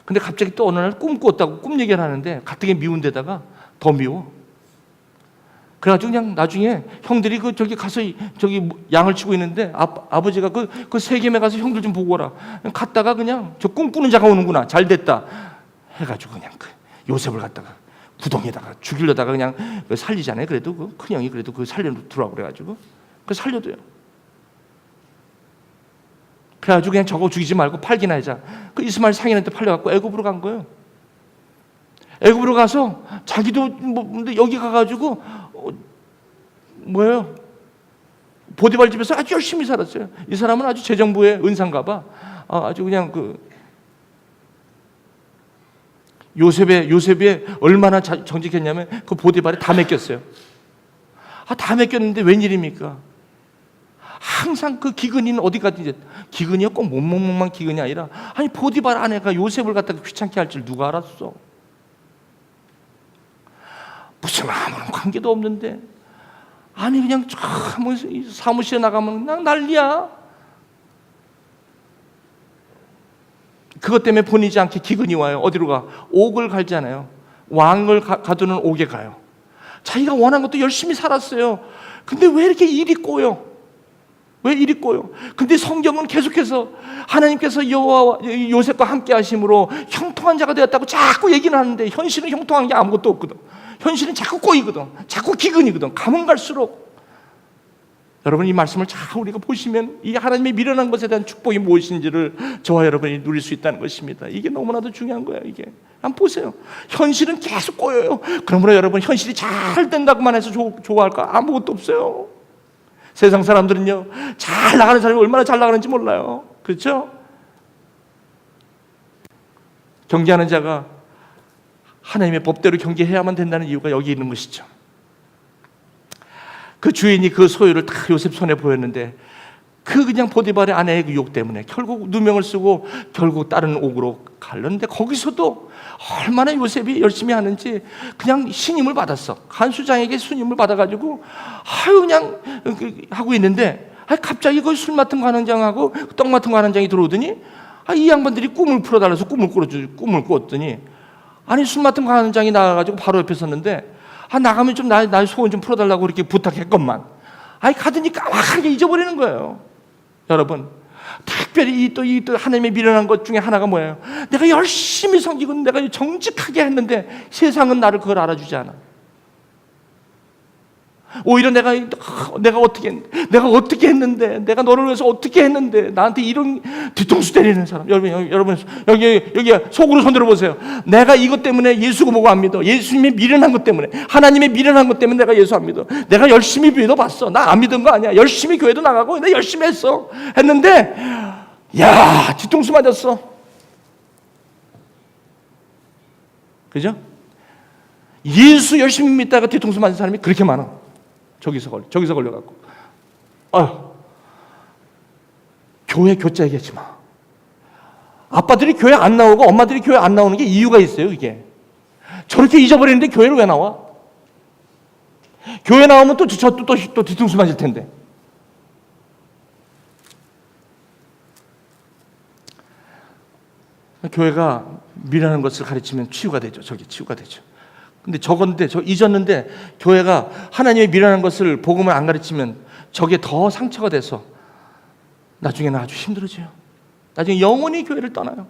근데 갑자기 또 어느 날 꿈 꿨다고 꿈 얘기를 하는데 가뜩이 미운 데다가 더 미워. 그래가지고 그냥 나중에 형들이 저기 가서 저기 양을 치고 있는데 아버지가 그 세겜에 가서 형들 좀 보고 오라. 갔다가 그냥 저 꿈꾸는 자가 오는구나. 잘 됐다. 해가지고 그냥 요셉을 갖다가 구덩이에다가 죽이려다가 그냥 살리잖아요. 그래도 그 큰형이 그래도 그 살려두라고 그래가지고 그 살려둬요. 그래가지고 그냥 저거 죽이지 말고 팔기나 하자. 그 이스마엘 상인한테 팔려갖고 애굽으로 간 거예요. 애굽으로 가서 자기도 여기 가가지고 뭐예요? 보디발 집에서 아주 열심히 살았어요. 이 사람은 아주 재정부의 은상가 봐. 아주 그냥 요셉이 얼마나 정직했냐면 그 보디발에 다 맡겼어요. 다 맡겼는데 웬일입니까? 항상 그 기근이는 어디 갔든지 기근이요? 꼭 몸만 기근이 아니라 아니 보디발 아내가 요셉을 갖다가 귀찮게 할 줄 누가 알았어? 무슨 아무런 관계도 없는데 아니 그냥 사무실에 나가면 그냥 난리야. 그것 때문에 보이지 않게 기근이 와요. 어디로 가? 옥을 갈잖아요. 왕을 가두는 옥에 가요. 자기가 원한 것도 열심히 살았어요. 근데 왜 이렇게 일이 꼬여? 근데 성경은 계속해서 하나님께서 요셉과 함께 하심으로 형통한 자가 되었다고 자꾸 얘기는 하는데 현실은 형통한 게 아무것도 없거든. 현실은 자꾸 꼬이거든. 자꾸 기근이거든. 가면 갈수록 여러분 이 말씀을 잘 우리가 보시면 이 하나님의 미련한 것에 대한 축복이 무엇인지를 저와 여러분이 누릴 수 있다는 것입니다. 이게 너무나도 중요한 거예요. 이게 한번 보세요. 현실은 계속 꼬여요. 그러므로 여러분 현실이 잘 된다고만 해서 좋아할까? 아무것도 없어요. 세상 사람들은요 잘 나가는 사람이 얼마나 잘 나가는지 몰라요. 그렇죠? 경계하는 자가 하나님의 법대로 경계해야만 된다는 이유가 여기 있는 것이죠. 그 주인이 그 소유를 다 요셉 손에 보였는데 그냥 보디발의 아내의 그 욕 때문에 결국 누명을 쓰고 결국 다른 옥으로 갈렸는데 거기서도 얼마나 요셉이 열심히 하는지 그냥 신임을 받았어. 간수장에게 신임을 받아가지고 그냥 하고 있는데 갑자기 그 술 맡은 관원장하고 떡 맡은 관원장이 들어오더니 이 양반들이 꿈을 풀어달라서 꿈을 꾸었더니 아니 술 맡은 관원장이 나가가지고 바로 옆에 섰는데 나가면 좀 나의 소원 좀 풀어달라고 이렇게 부탁했건만 가더니 까맣게 잊어버리는 거예요. 여러분 특별히 또 하나님의 미련한 것 중에 하나가 뭐예요? 내가 열심히 섬기고 내가 정직하게 했는데 세상은 나를 그걸 알아주지 않아. 오히려 내가 어떻게 했는데 내가 너를 위해서 어떻게 했는데 나한테 이런 뒤통수 때리는 사람. 여러분 여기 속으로 손들어 보세요. 내가 이것 때문에 예수고 뭐고 안 믿어. 예수님의 미련한 것 때문에 하나님의 미련한 것 때문에 내가 예수 안 믿어. 내가 열심히 믿어봤어. 나 안 믿은 거 아니야. 열심히 교회도 나가고 내가 열심히 했는데 야 뒤통수 맞았어. 그죠? 예수 열심히 믿다가 뒤통수 맞은 사람이 그렇게 많아. 저기서 걸려갖고 교회 교자 얘기하지 마. 아빠들이 교회 안 나오고 엄마들이 교회 안 나오는 게 이유가 있어요. 이게 저렇게 잊어버리는데 교회를 왜 나와? 교회 나오면 또 뒤통수 맞을 텐데. 교회가 미련한 것을 가르치면 치유가 되죠. 치유가 되죠. 근데 잊었는데 교회가 하나님의 미련한 것을 복음을 안 가르치면 저게 더 상처가 돼서 나중에는 아주 힘들어져요. 나중에 영원히 교회를 떠나요.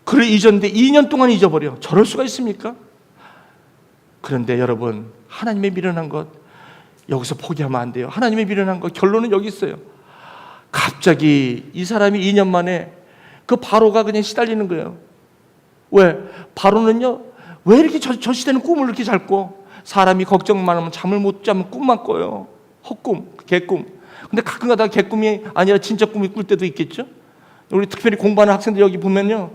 그를 잊었는데 2년 동안 잊어버려. 저럴 수가 있습니까? 그런데 여러분, 하나님의 미련한 것 여기서 포기하면 안 돼요. 하나님의 미련한 것 결론은 여기 있어요. 갑자기 이 사람이 2년 만에 그 바로가 그냥 시달리는 거예요. 왜? 바로는요, 왜 이렇게 저 시대는 꿈을 이렇게 잘 꿔? 사람이 걱정만 하면 잠을 못 자면 꿈만 꿔요. 헛꿈, 개꿈. 근데 가끔 가다가 개꿈이 아니라 진짜 꿈이 꿀 때도 있겠죠? 우리 특별히 공부하는 학생들 여기 보면요,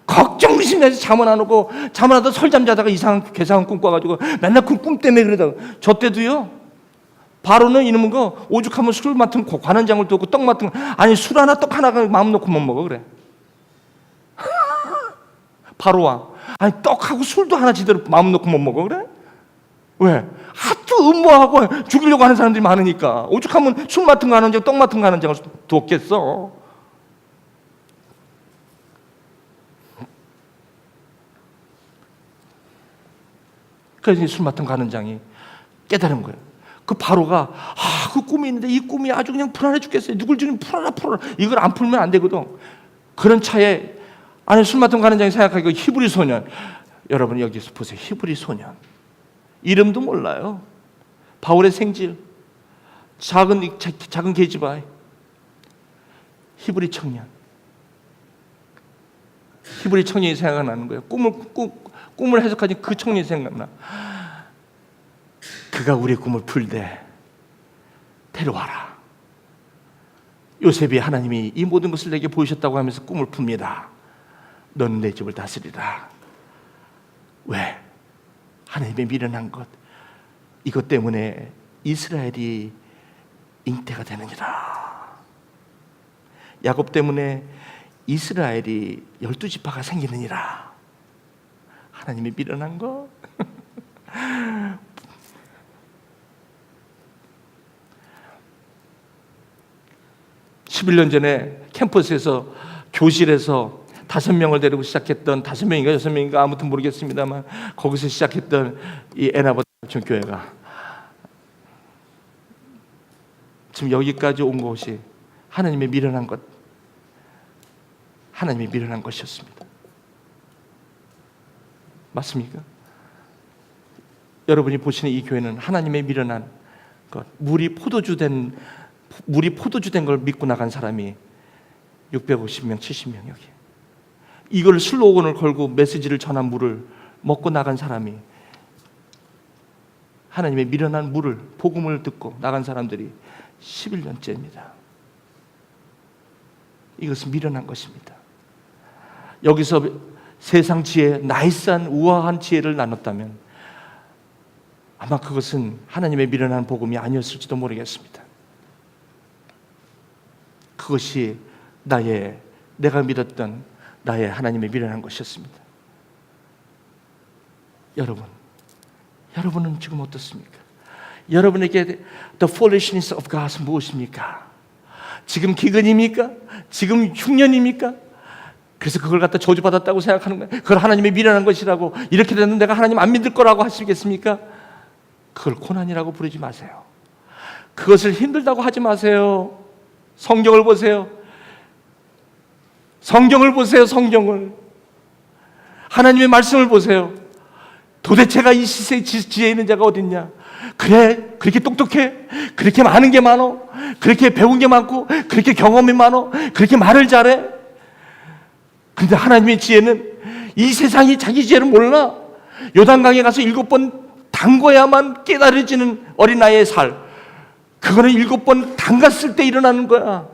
걱정심에서 잠은 안 오고 잠을 안 하다 설잠 자다가 이상한 괴상한 꿈 꿔가지고 맨날 그 꿈 때문에 그러다가 저 때도요, 바로는 이놈은 거 오죽하면 술 맡은 관원장을 두고 떡 맡은 아니 술 하나 떡 하나가 마음 놓고 못 먹어 그래. 바로와 아니 떡하고 술도 하나 제대로 마음 놓고 못 먹어 그래? 왜? 하도 음모하고 죽이려고 하는 사람들이 많으니까. 오죽하면 술 맡은 거 하는 장, 떡 맡은 거 하는 장을 두었겠어. 그래서 술 맡은 가는장이 깨달은 거예요. 그 바로가 그 꿈이 있는데 이 꿈이 아주 그냥 불안해 죽겠어요. 누굴 지금 풀어라. 이걸 안 풀면 안 되거든. 그런 차에 아니 술 맡은 가는장이 생각하기가 히브리 소년. 여러분 여기서 보세요. 히브리 소년. 이름도 몰라요. 바울의 생질. 작은 계집아이. 히브리 청년. 히브리 청년이 생각나는 거예요. 꿈을 해석하니 그 청년이 생각나. 그가 우리의 꿈을 풀되 데려와라. 요셉이 하나님이 이 모든 것을 내게 보이셨다고 하면서 꿈을 풉니다. 너는 내 집을 다스리라. 왜? 하나님의 미련한 것, 이것 때문에 이스라엘이 잉태가 되느니라. 야곱 때문에 이스라엘이 12지파가 생기느니라. 하나님의 미련한 것. 11년 전에 캠퍼스에서 교실에서 5명을 데리고 시작했던 5명인가 6명인가 아무튼 모르겠습니다만 거기서 시작했던 이 애나버드 교회가 지금 여기까지 온 것이 하나님의 미련한 것, 하나님의 미련한 것이었습니다. 맞습니까? 여러분이 보시는 이 교회는 하나님의 미련한 것, 물이 포도주 된 걸 믿고 나간 사람이 650명, 70명 여기. 이걸 슬로건을 걸고 메시지를 전한 물을 먹고 나간 사람이, 하나님의 미련한 물을, 복음을 듣고 나간 사람들이 11년째입니다. 이것은 미련한 것입니다. 여기서 세상 지혜, 나이스한 우아한 지혜를 나눴다면 아마 그것은 하나님의 미련한 복음이 아니었을지도 모르겠습니다. 그것이 내가 믿었던 나의 하나님의 미련한 것이었습니다. 여러분은 지금 어떻습니까? 여러분에게 the foolishness of God은 무엇입니까? 지금 기근입니까? 지금 흉년입니까? 그래서 그걸 갖다 저주받았다고 생각하는 거예요. 그걸 하나님의 미련한 것이라고, 이렇게 되면 내가 하나님 안 믿을 거라고 하시겠습니까? 그걸 고난이라고 부르지 마세요. 그것을 힘들다고 하지 마세요. 성경을 보세요. 성경을 보세요. 성경을. 하나님의 말씀을 보세요. 도대체가 이 시세에 지혜 있는 자가 어딨냐? 그래, 그렇게 똑똑해? 그렇게 많은 게 많어? 그렇게 배운 게 많고? 그렇게 경험이 많어? 그렇게 말을 잘해? 근데 하나님의 지혜는 이 세상이 자기 지혜를 몰라. 요단강에 가서 7번 담궈야만 깨달아지는 어린아이의 살, 그거는 7번 담갔을 때 일어나는 거야.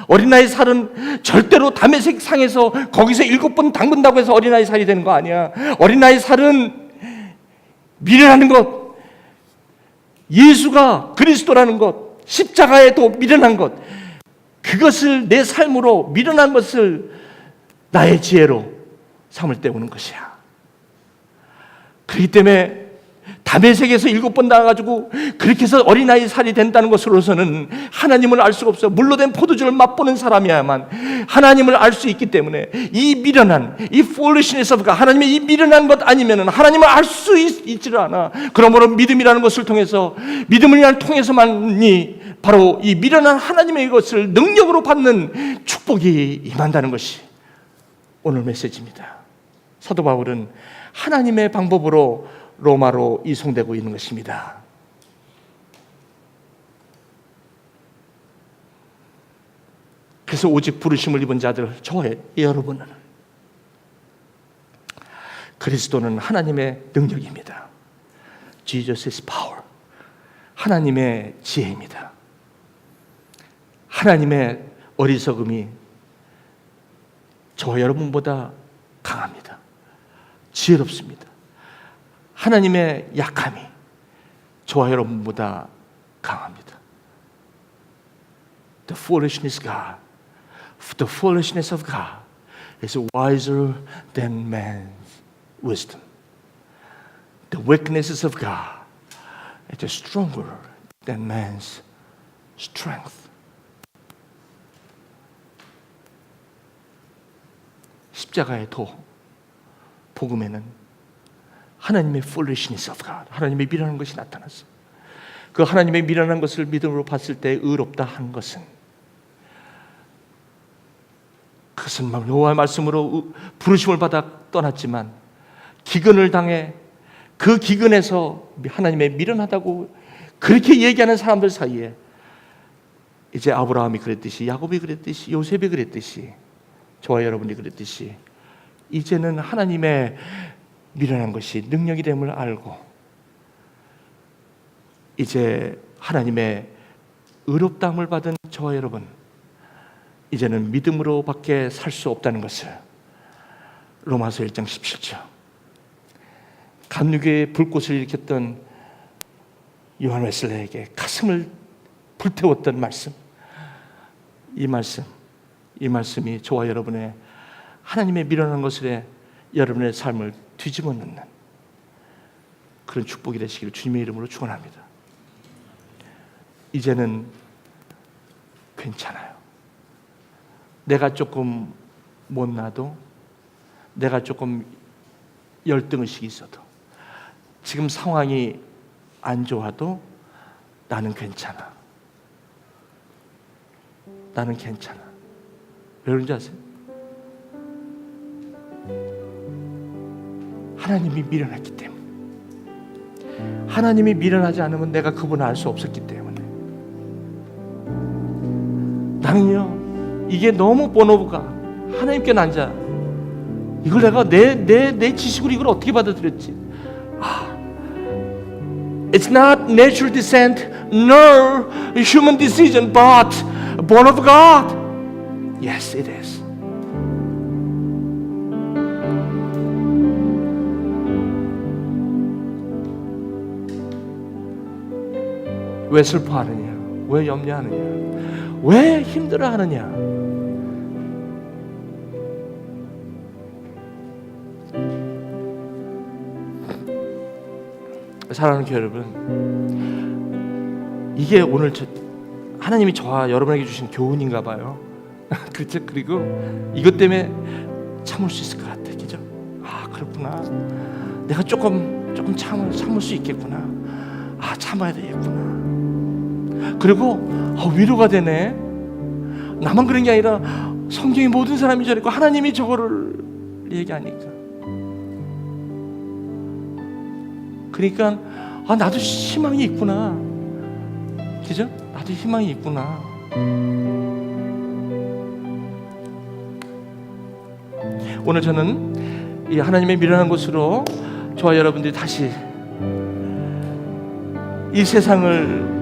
어린아이 살은 절대로 다메섹 상에서 거기서 7번 담근다고 해서 어린아이 살이 되는 거 아니야. 어린아이 살은 미련하는 것, 예수가 그리스도라는 것, 십자가에도 미련한 것, 그것을 내 삶으로 미련한 것을 나의 지혜로 삼을 때 오는 것이야. 그렇기 때문에 다메섹에서 7번 나와가지고 그렇게 해서 어린아이 살이 된다는 것으로서는 하나님을 알 수가 없어요. 물로 된 포도주를 맛보는 사람이야만 하나님을 알 수 있기 때문에 이 미련한, 이 foolishness of God, 하나님의 이 미련한 것 아니면 하나님을 알 수 있지를 않아. 그러므로 믿음이라는 것을 통해서, 믿음을 통해서만이 바로 이 미련한 하나님의 것을 능력으로 받는 축복이 임한다는 것이 오늘 메시지입니다. 사도 바울은 하나님의 방법으로 로마로 이송되고 있는 것입니다. 그래서 오직 부르심을 입은 자들, 저의 여러분은, 그리스도는 하나님의 능력입니다. Jesus is power. 하나님의 지혜입니다. 하나님의 어리석음이 저와 여러분보다 강합니다. 지혜롭습니다. 하나님의 약함이 저와 여러분보다 강합니다. The foolishness of God is wiser than man's wisdom. The weaknesses of God is stronger than man's strength. 십자가의 도, 복음에는 하나님의 foolishness of God, 하나님의 미련한 것이 나타났어. 그 하나님의 미련한 것을 믿음으로 봤을 때 의롭다 한 것은, 그것은 여호와의 말씀으로 부르심을 받아 떠났지만 기근을 당해 그 기근에서 하나님의 미련하다고 그렇게 얘기하는 사람들 사이에 이제 아브라함이 그랬듯이, 야곱이 그랬듯이, 요셉이 그랬듯이, 저와 여러분이 그랬듯이 이제는 하나님의 미련한 것이 능력이 됨을 알고 이제 하나님의 의롭다함을 받은 저와 여러분, 이제는 믿음으로 밖에 살 수 없다는 것을 로마서 1장 17절, 감리교의 불꽃을 일으켰던 요한 웨슬레에게 가슴을 불태웠던 말씀, 이 말씀이 저와 여러분의 하나님의 미련한 것에 여러분의 삶을 뒤집어 놓는 그런 축복이 되시기를 주님의 이름으로 축원합니다. 이제는 괜찮아요. 내가 조금 못나도, 내가 조금 열등의식이 있어도, 지금 상황이 안 좋아도 나는 괜찮아. 나는 괜찮아. 왜 그런지 아세요? 하나님이 미련했기 때문에. 하나님이 미련하지 않으면 내가 그분을 알 수 없었기 때문에. 나는요, 이게 너무 본오브가 하나님께 난자, 이걸 내가 내 지식으로 이걸 어떻게 받아들였지? It's not natural descent nor human decision, but born of God. Yes, it is. 왜 슬퍼하느냐? 왜 염려하느냐? 왜 힘들어하느냐? 사랑하는 교회 여러분, 이게 오늘 하나님이 저와 여러분에게 주신 교훈인가 봐요. 그렇죠? 그리고 이것 때문에 참을 수 있을 것 같아, 그죠? 그렇구나. 내가 조금 참을 수 있겠구나. 참아야 되겠구나. 그리고 위로가 되네. 나만 그런 게 아니라 성경의 모든 사람이 저랬고 하나님이 저거를 얘기하니까. 그러니까 나도 희망이 있구나. 그죠? 나도 희망이 있구나. 오늘 저는 이 하나님의 미련한 것으로 저와 여러분들이 다시 이 세상을,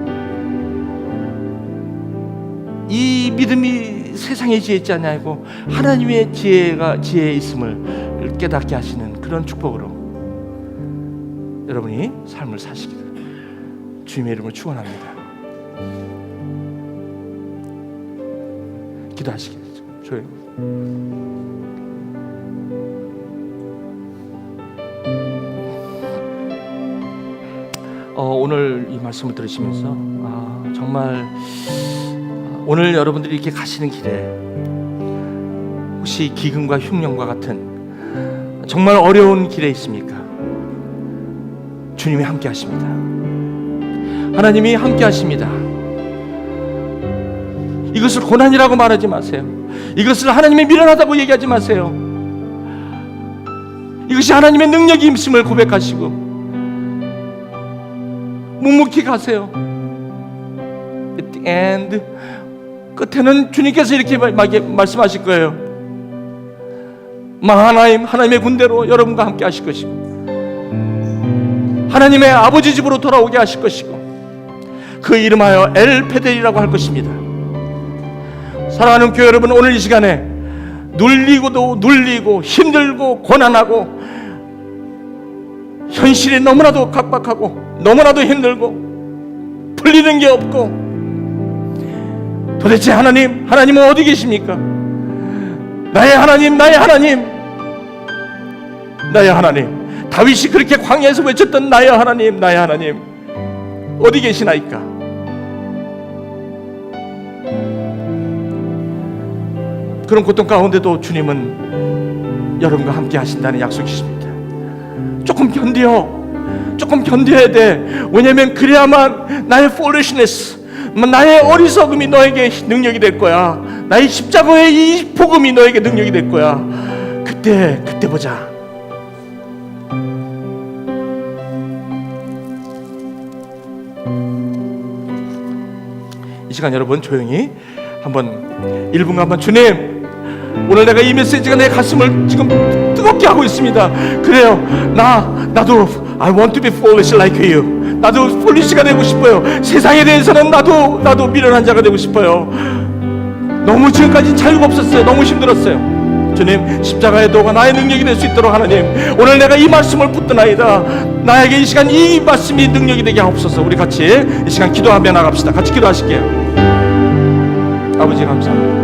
이 믿음이 세상의 지혜 있지 않냐고 하나님의 지혜에 있음을 깨닫게 하시는 그런 축복으로 여러분이 삶을 사시기를 주님의 이름으로 축원합니다. 기도하시겠죠? 조용히. 오늘 이 말씀을 들으시면서 정말 오늘 여러분들이 이렇게 가시는 길에 혹시 기근과 흉년과 같은 정말 어려운 길에 있습니까? 주님이 함께 하십니다. 하나님이 함께 하십니다. 이것을 고난이라고 말하지 마세요. 이것을 하나님의 미련하다고 얘기하지 마세요. 이것이 하나님의 능력이 임심을 고백하시고 묵묵히 가세요. At the end, 끝에는 주님께서 이렇게 말씀하실 거예요. 하나님의 군대로 여러분과 함께 하실 것이고 하나님의 아버지 집으로 돌아오게 하실 것이고 그 이름하여 엘페델이라고 할 것입니다. 사랑하는 교회 여러분, 오늘 이 시간에 눌리고도 눌리고 힘들고 고난하고 현실이 너무나도 각박하고 너무나도 힘들고 풀리는 게 없고 도대체 하나님은 어디 계십니까? 나의 하나님, 나의 하나님, 나의 하나님. 다윗이 그렇게 광야에서 외쳤던 나의 하나님, 나의 하나님 어디 계시나이까? 그런 고통 가운데도 주님은 여러분과 함께 하신다는 약속이십니다. 조금 견뎌야 돼. 왜냐하면 그래야만 나의 foolishness, 나의 어리석음이 너에게 능력이 될 거야. 나의 십자가의 이 복음이 너에게 능력이 될 거야. 그때 보자. 이 시간 여러분 조용히 한번 1분간 한번 주님, 오늘 내가 이 메시지가 내 가슴을 지금 뜨겁게 하고 있습니다. 그래요. 나도 I want to be foolish like you. 나도 foolish가 되고 싶어요. 세상에 대해서는 나도 미련한 자가 되고 싶어요. 너무 지금까지 자유가 없었어요. 너무 힘들었어요. 주님, 십자가의 도가 나의 능력이 될 수 있도록 하나님, 오늘 내가 이 말씀을 붙드나이다. 나에게 이 시간 이 말씀이 능력이 되게 하옵소서. 우리 같이 이 시간 기도하며 나갑시다. 같이 기도하실게요. 아버지 감사합니다.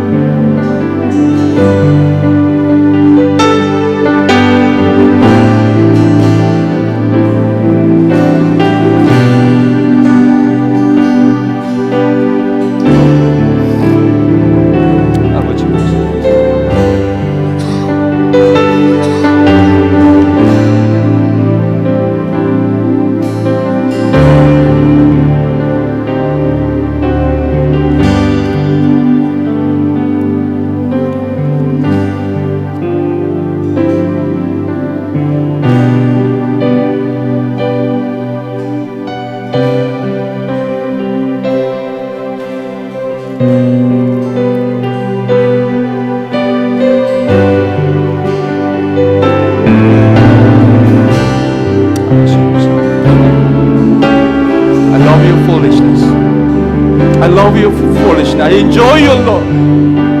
I enjoy your love.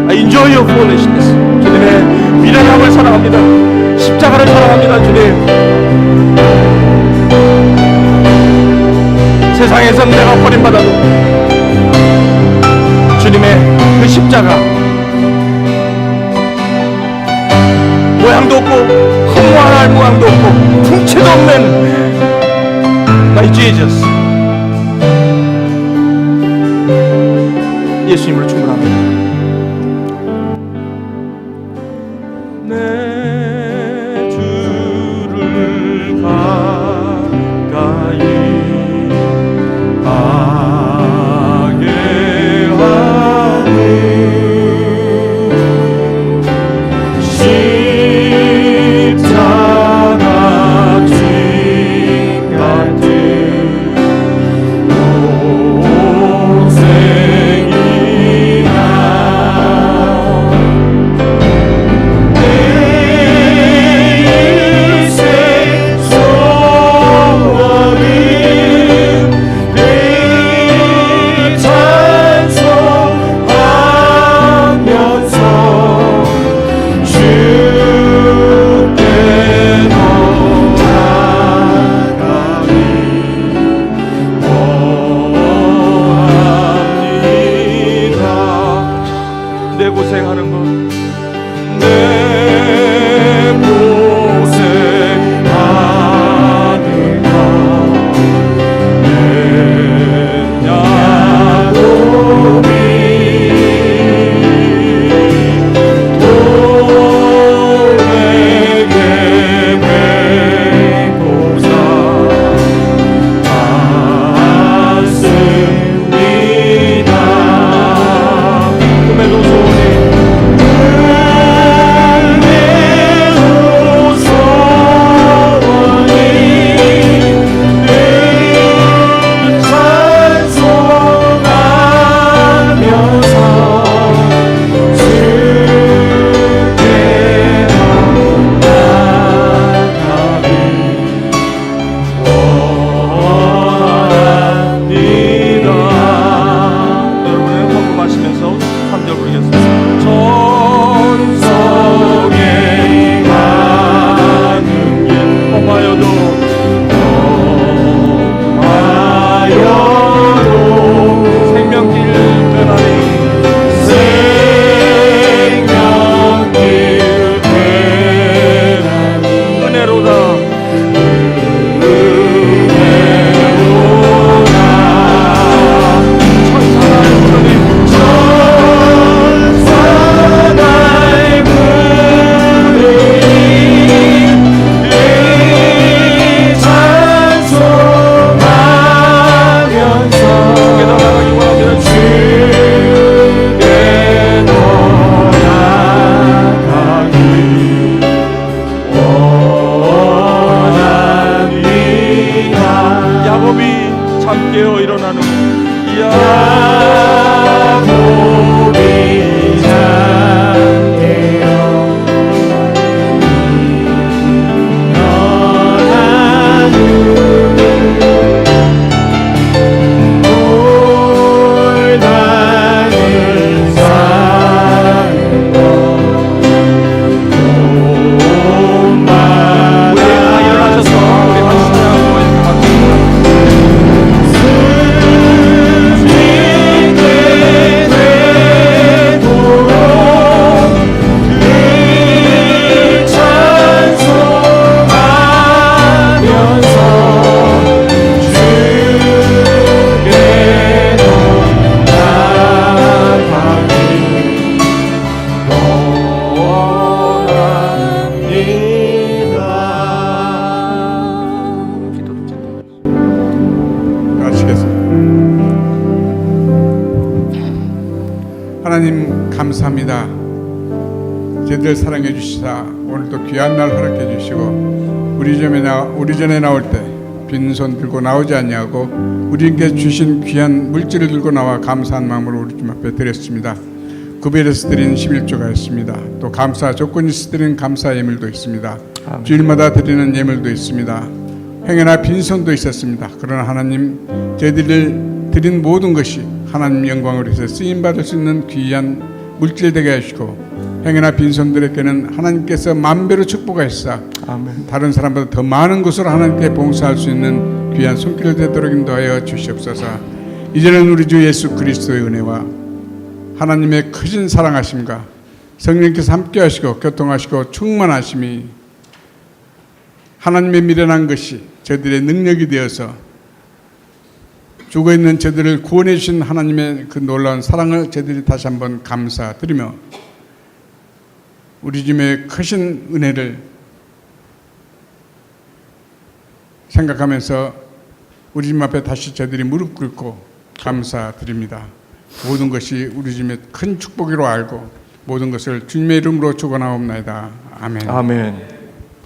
I enjoy your foolishness. 주님의 미련함을 사랑합니다. 십자가를 사랑합니다. 주님, 세상에선 내가 버림받아도 주님의 그 십자가, 모양도 없고 허무할 모양도 없고 풍채도 없는 My Jesus, 예수님으로 충분합니다. 내 주를 가까이 하게 하니 십자가 진 같은 동생이 야곱이 잠깨어 일어나는 야곱이 잠깨어 하나님 감사합니다. 저희들 사랑해 주시사 오늘도 귀한 날 허락해 주시고 우리 전에 나올 때 빈손 들고 나오지 아니하고 우리에게 주신 귀한 물질을 들고 나와 감사한 마음으로 우리 주님 앞에 드렸습니다. 구별해서 드린 11조가 있습니다. 또 감사 조건이 있어 드린 감사 예물도 있습니다. 아멘. 주일마다 드리는 예물도 있습니다. 행여나 빈손도 있었습니다. 그러나 하나님 저희들을 드린 모든 것이 하나님 영광을 위해서 쓰임받을 수 있는 귀한 물질 되게 하시고 행여나 빈손들에게는 하나님께서 만배로 축복하시사 아멘. 다른 사람보다 더 많은 것으로 하나님께 봉사할 수 있는 귀한 손길 되도록 인도하여 주시옵소서. 이제는 우리 주 예수 그리스도의 은혜와 하나님의 크신 사랑하심과 성령께서 함께 하시고 교통하시고 충만하심이 하나님의 미련한 것이 저들의 능력이 되어서 죽어있는 저들을 구원해 주신 하나님의 그 놀라운 사랑을 저들이 다시 한번 감사드리며 우리 주님의 크신 은혜를 생각하면서 우리 주님 앞에 다시 저들이 무릎 꿇고 감사드립니다. 모든 것이 우리 주님의 큰 축복이로 알고 모든 것을 주님의 이름으로 축원하옵나이다. 아멘. 아멘.